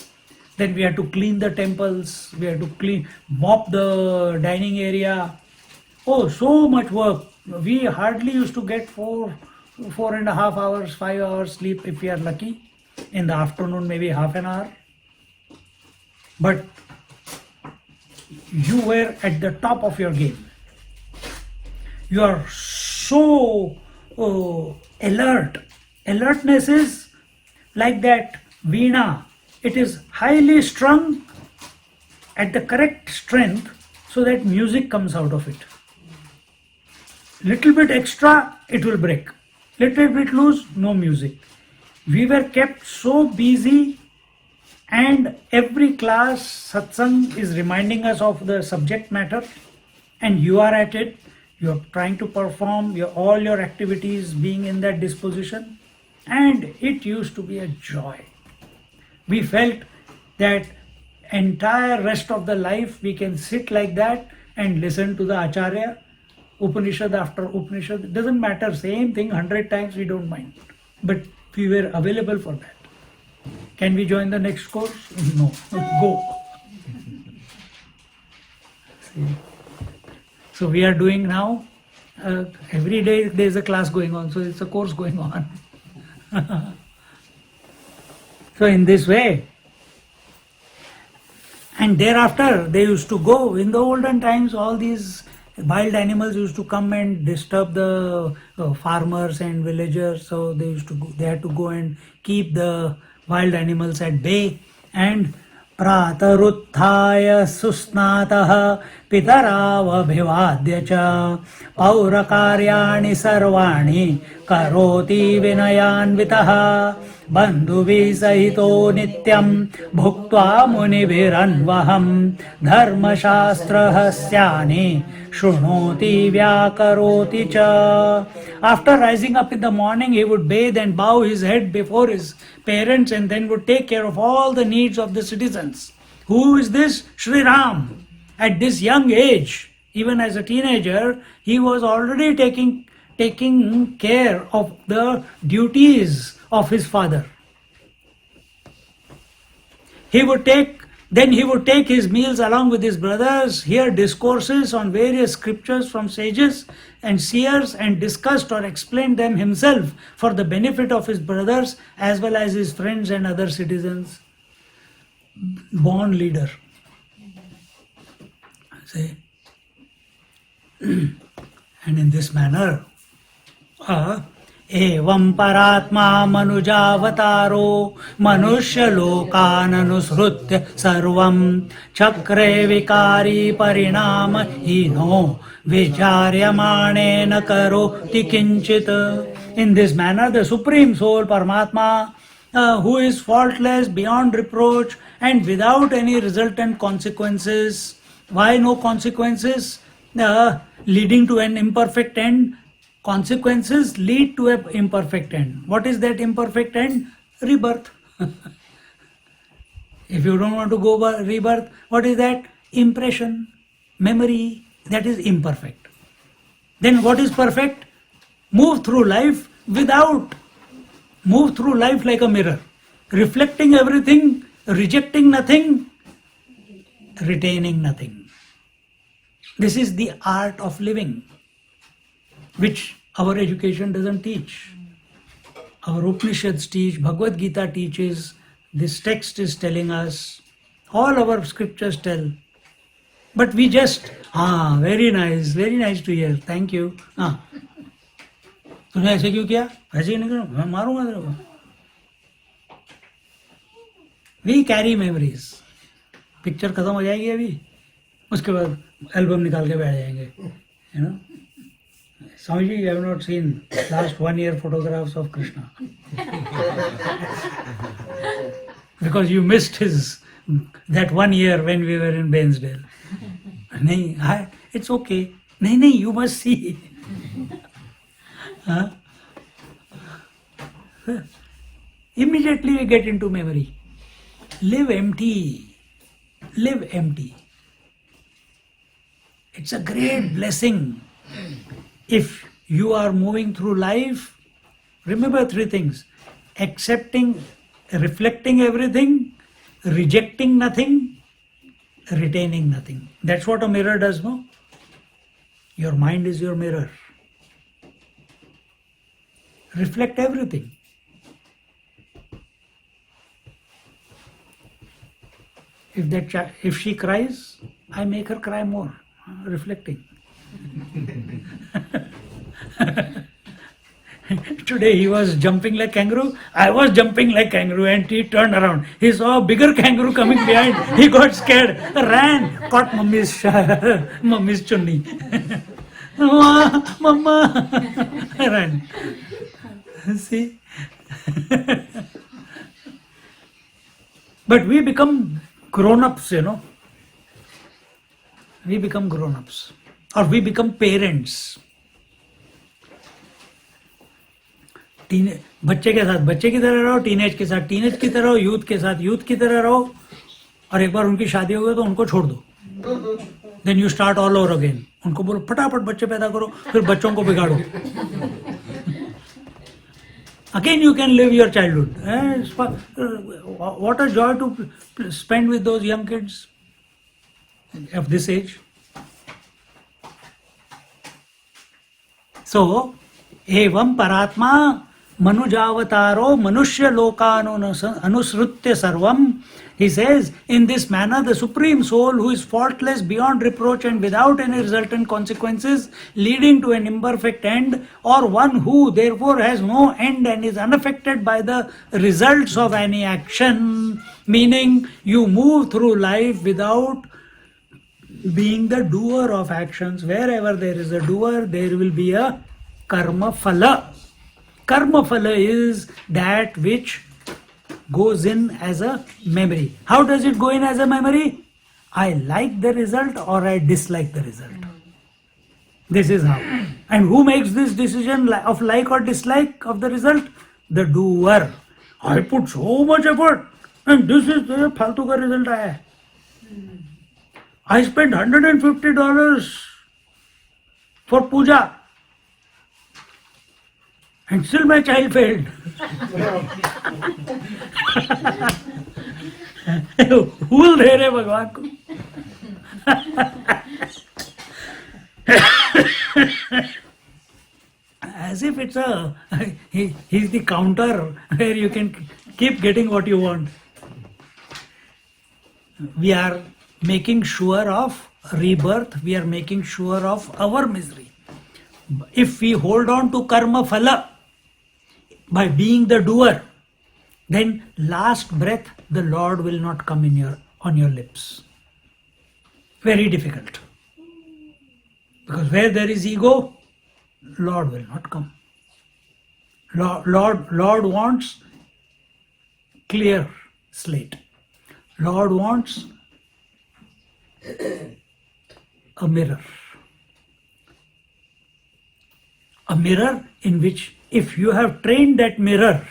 Then we had to clean the temples. We had to mop the dining area. Oh, so much work. We hardly used to get 4.5 hours, 5 hours sleep if we are lucky. In the afternoon, maybe half an hour. But you were at the top of your game. You are so alert. Alertness is like that veena. It is highly strung at the correct strength so that music comes out of it. Little bit extra, it will break. Little bit loose, no music. We were kept so busy, and every class satsang is reminding us of the subject matter, and you are at it. You are trying to perform all your activities being in that disposition, and it used to be a joy. We felt that entire rest of the life we can sit like that and listen to the Acharya, Upanishad after Upanishad. It doesn't matter, same thing 100 times, we don't mind. But we were available for that. Can we join the next course? No. Go. See. So we are doing now, every day there is a class going on, so it's a course going on. So in this way, and thereafter they used to go, in the olden times all these wild animals used to come and disturb the farmers and villagers, so they had to go and keep the wild animals at bay. And प्रातरुत्थाय सुस्नातः पितरावभिवाद्य च पौरकार्याणि सर्वाणि करोति विनयान्वितः बन्धुभिः सहितो नित्यं भुक्त्वा मुनिभिरन्वहं धर्मशास्त्रहस्यानि शृणोति व्याकरोति च. After rising up in the morning, he would bathe and bow his head before his parents and then would take care of all the needs of the citizens. Who is this? Sri Ram. At this young age, even as a teenager, he was already taking care of the duties of his father. He would take Then he would take his meals along with his brothers, hear discourses on various scriptures from sages and seers, and discussed or explained them himself for the benefit of his brothers as well as his friends and other citizens. Born leader. See? And in this manner, एवं परात्मा मनुजावतारो मनुष्य लोकाननुसृत्य सर्वं चक्रे विकारी परिणाम हीनो विचार्यमाणेन करोति किंचित. In this manner, the Supreme Soul, Paramatma, who is faultless, beyond reproach, and without any resultant consequences. Why no consequences? Leading to an imperfect end. Consequences lead to an imperfect end. What is that imperfect end? Rebirth. If you don't want to go by rebirth, what is that? Impression, memory, that is imperfect. Then what is perfect? Move through life like a mirror, reflecting everything, rejecting nothing, retaining nothing. This is the art of living, which our education doesn't teach. Our Upanishads teach, Bhagavad Gita teaches, this text is telling us, all our scriptures tell. But we just, very nice to hear, thank you. तूने ऐसे क्यों किया? ऐसे ही नहीं करो, मैं मारूंगा तेरे को. We carry memories. पिक्चर खत्म हो जाएगी अभी, उसके बाद एल्बम निकाल के बैठ जाएंगे. You know? Swami, you have not seen last 1 year photographs of Krishna. Because you missed that 1 year when we were in Bairnsdale. No, it's okay. No, you must see. Immediately we get into memory. Live empty. It's a great blessing. If you are moving through life, remember 3 things: accepting, reflecting everything, rejecting nothing, retaining nothing. That's what a mirror does, no? Your mind is your mirror. Reflect everything. If she cries, I make her cry more, reflecting. Today he was jumping like kangaroo, I was jumping like kangaroo, and he turned around. He saw a bigger kangaroo coming behind. He got scared, ran, caught mummy's chunni. Mama, ran. See? But we become grown-ups, We become grown-ups. Or we become parents. बच्चे के साथ बच्चे की तरह रहो, teenage के साथ teenage की तरह रहो, यूथ के साथ यूथ की तरह रहो, और एक बार उनकी शादी हो गई तो उनको छोड़ दो. Then you start all over again. उनको बोलो फटाफट बच्चे पैदा करो, फिर बच्चों को बिगाड़ो. Again you can live your childhood. What a joy to spend with those young kids of this age. So, evam paratma manujavataro manushya lokano anusrutya sarvam. He says, in this manner, the Supreme Soul, who is faultless, beyond reproach, and without any resultant consequences, leading to an imperfect end, or one who therefore has no end and is unaffected by the results of any action, meaning you move through life without being the doer of actions. Wherever there is a doer, there will be a karma phala. Karma phala is that which goes in as a memory. How does it go in as a memory? I like the result or I dislike the result. This is how. And who makes this decision of like or dislike of the result? The doer. I put so much effort and this is the फालतू का result आया है. I spent $150 for puja and still my child failed. भूल दे रहे भगवान को. As if it's he's the counter where you can keep getting what you want. We are making sure of rebirth, we are making sure of our misery. If we hold on to karma phala by being the doer, then last breath the Lord will not come on your lips. Very difficult. Because where there is ego, Lord will not come. Lord wants clear slate. Lord wants a mirror. A mirror in which, if you have trained that mirror,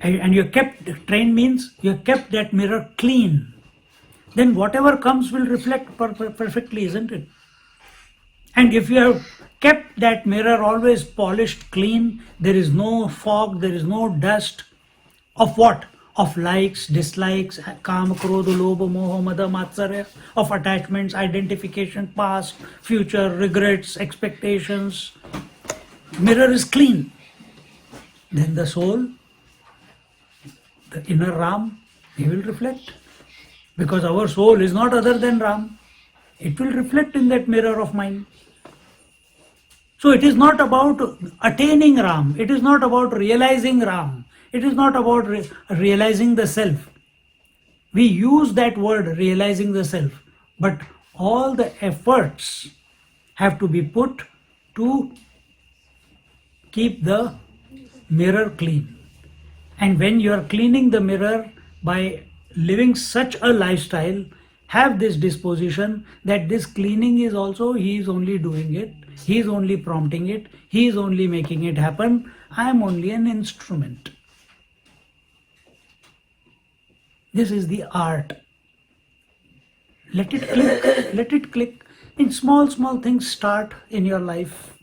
and you kept, trained means you have kept that mirror clean, then whatever comes will reflect perfectly, isn't it? And if you have kept that mirror always polished, clean, there is no fog, there is no dust of what? Of likes, dislikes, kama, krodha, lobha, moha, mada, matsarya, of attachments, identification, past, future, regrets, expectations. Mirror is clean. Then the soul, the inner Ram, he will reflect. Because our soul is not other than Ram. It will reflect in that mirror of mind. So it is not about attaining Ram. It is not about realizing Ram. It is not about realizing the self. We use that word, realizing the self. But all the efforts have to be put to keep the mirror clean. And when you are cleaning the mirror by living such a lifestyle, have this disposition that this cleaning is also, he is only doing it, he is only prompting it, he is only making it happen, I am only an instrument. This is the art. Let it click, let it click. In small things start in your life.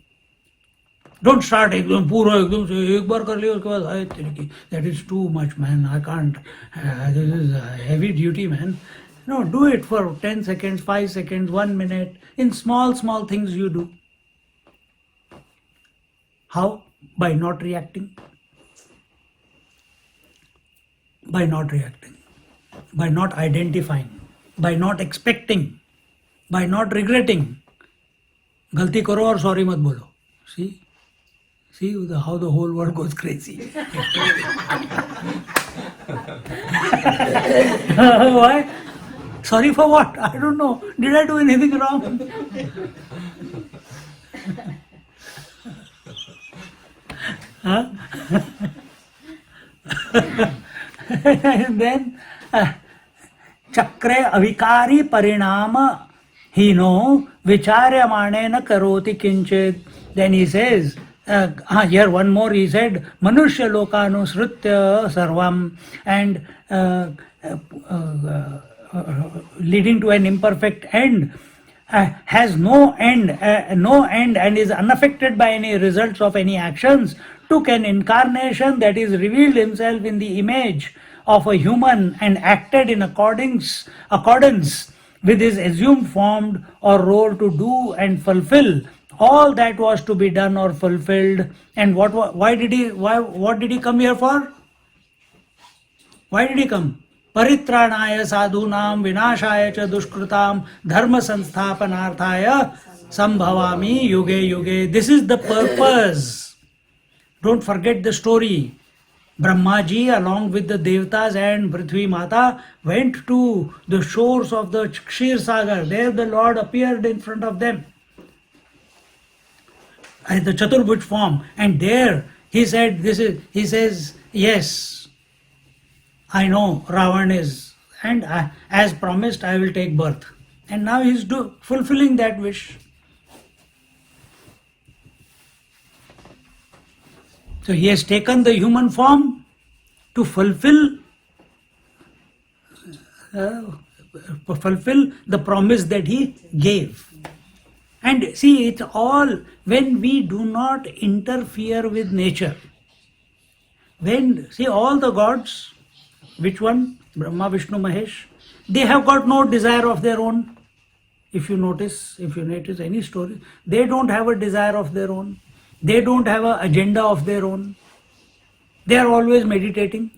Don't start ekdam pura ekdam se ek bar kar liya uske baad ay terki. That is too much, man. I can't. This is a heavy duty, man. No, do it for 10 seconds, 5 seconds, 1 minute. In small things you do. How? By not reacting. By not reacting. By not identifying. By not expecting. By not regretting. Galti karo aur sorry mat bolo. See how the whole world goes crazy. Why? Sorry for what? I don't know. Did I do anything wrong? Huh? And then chakre avikari parinama hino vicharyamane karoti kinchit. Then he says, here one more, he said, Manushya lokanusrutya sarvam, and leading to an imperfect end, has no end and is unaffected by any results of any actions, took an incarnation that is revealed himself in the image of a human and acted in accordance with his assumed form or role to do and fulfill all that was to be done or fulfilled. And what did he come here for? Why did he come? Paritranaya sadhunam vinashaya cha dushkrutam dharma sansthapanarthaya sambhavami yuge yuge. This is the purpose. Don't forget the story. Brahmaji along with the Devatas and Prithvi Mata went to the shores of the Kshir Sagar. There the Lord appeared in front of them in the Chaturbhuj form, and there he says, yes, I know Ravan is, and as promised I will take birth. And now he is fulfilling that wish. So he has taken the human form to fulfill the promise that he gave. And see, it's all when we do not interfere with nature. See, all the gods, Which one? Brahma, Vishnu, Mahesh. They have got no desire of their own. If you notice any story, they don't have a desire of their own. They don't have an agenda of their own. They are always meditating.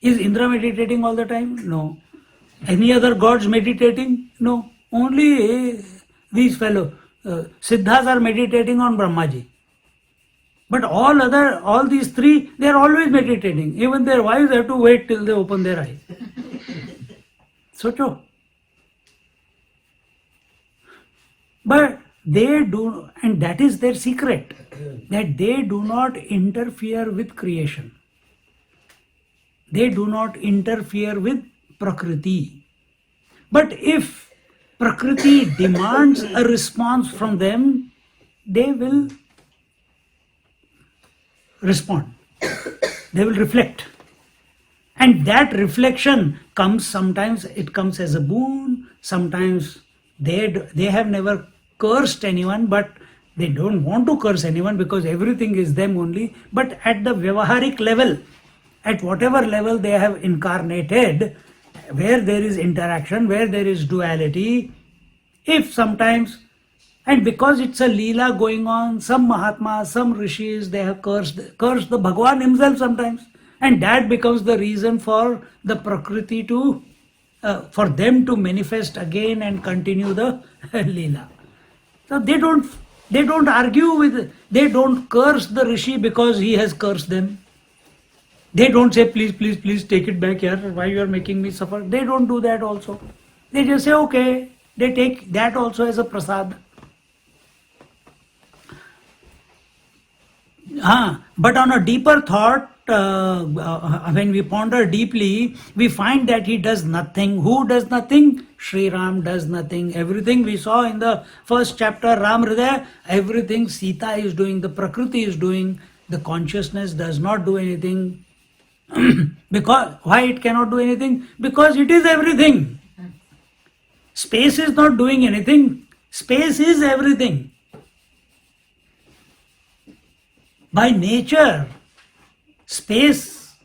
Is Indra meditating all the time? No. Any other gods meditating? No. Only these fellow Siddhas are meditating on Brahmaji. But all these three, they are always meditating. Even their wives have to wait till they open their eyes. So true. But they do, and that is their secret, that they do not interfere with creation. They do not interfere with Prakriti. But if Prakriti demands a response from them, they will respond. They will reflect. And that reflection comes, sometimes it comes as a boon, sometimes they have never cursed anyone, but they don't want to curse anyone because everything is them only. But at the Vyavaharik level, at whatever level they have incarnated, where there is interaction, where there is duality, if sometimes, and because it's a Leela going on, some Mahatmas, some Rishis, they have cursed the Bhagwan himself sometimes. And that becomes the reason for the Prakriti to, for them to manifest again and continue the Leela. So they don't argue with, they don't curse the Rishi because he has cursed them. They don't say, please take it back here, why you are making me suffer. They don't do that also. They just say, okay, they take that also as a prasad. But on a deeper thought, when we ponder deeply, we find that he does nothing. Who does nothing? Sri Ram does nothing. Everything we saw in the first chapter, Ram Hridaya, everything Sita is doing, the Prakriti is doing, the consciousness does not do anything. Because why it cannot do anything? Because it is everything. Space is not doing anything. Space is everything. By nature, space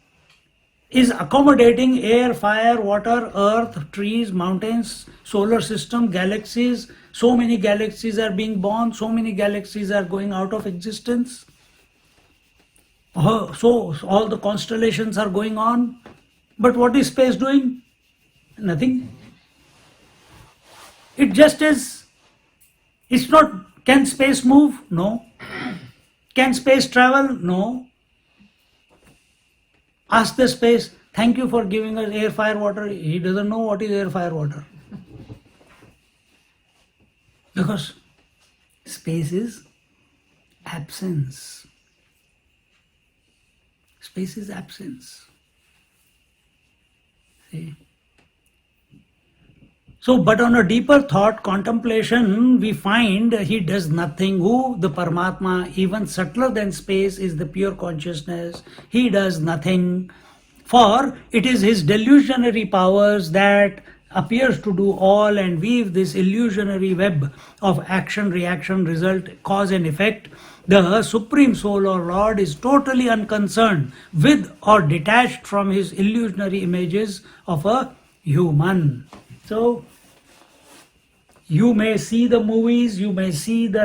is accommodating air, fire, water, earth, trees, mountains, solar system, galaxies. So many galaxies are being born, so many galaxies are going out of existence. So all the constellations are going on. But what is space doing? Nothing. It just is. It's not, can space move? No. Can space travel? No. Ask the space, thank you for giving us air, fire, water. He doesn't know what is air, fire, water. Because space is absence. Space is absence. See? So, but on a deeper thought, contemplation, we find he does nothing. Who? The Paramatma, even subtler than space, is the pure consciousness. He does nothing. For it is his delusionary powers that appears to do all and weave this illusionary web of action, reaction, result, cause and effect. The Supreme Soul or Lord is totally unconcerned with or detached from his illusionary images of a human. So, you may see the movies, you may see the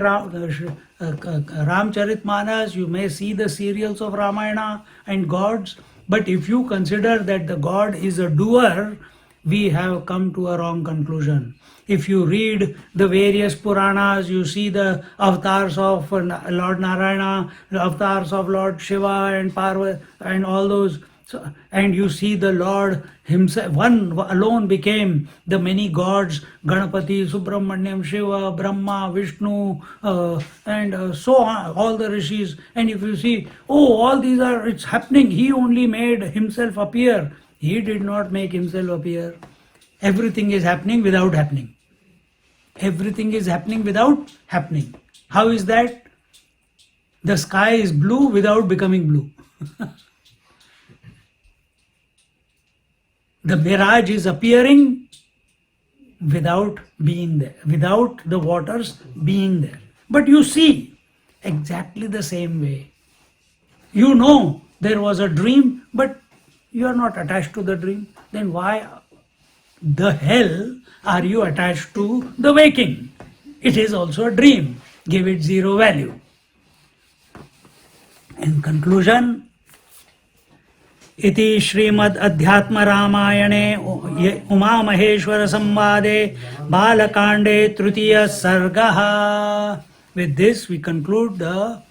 Ramcharitmanas, you may see the serials of Ramayana and gods, but if you consider that the God is a doer, we have come to a wrong conclusion. If you read the various Puranas, you see the avatars of Lord Narayana, the avatars of Lord Shiva and Parvati and all those. So, and you see the Lord himself, one alone became the many gods, Ganapati, Subramanyam, Shiva, Brahma, Vishnu, and so on, all the rishis. And if you see, all these are, it's happening, he only made himself appear. He did not make himself appear. Everything is happening without happening. Everything is happening without happening. How is that? The sky is blue without becoming blue. The mirage is appearing without being there, without the waters being there. But you see, exactly the same way. You know there was a dream, but You are not attached to the dream. Then why the hell are you attached to the waking? It is also a dream. Give it zero value. In conclusion, इति श्रीमद् अध्यात्म रामायणे उमा महेश्वर संवादे बालकांडे तृतीय सर्गः. With this we conclude the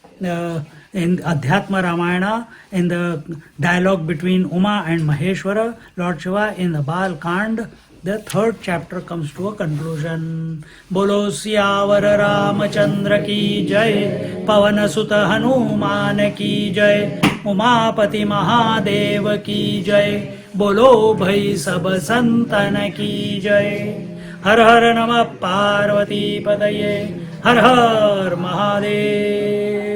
in Adhyatma Ramayana, in the dialogue between Uma and Maheshwara, Lord Shiva, in the Balakand, the third chapter comes to a conclusion. Bolo Siyawar Ramachandra ki jai, Pavan Sutta Hanuman ki jai, Umapati Mahadev ki jai, Bolo Bhai Sab Santan ki jai. Har Har Namah Parvati Padaye, Har Har Mahadev.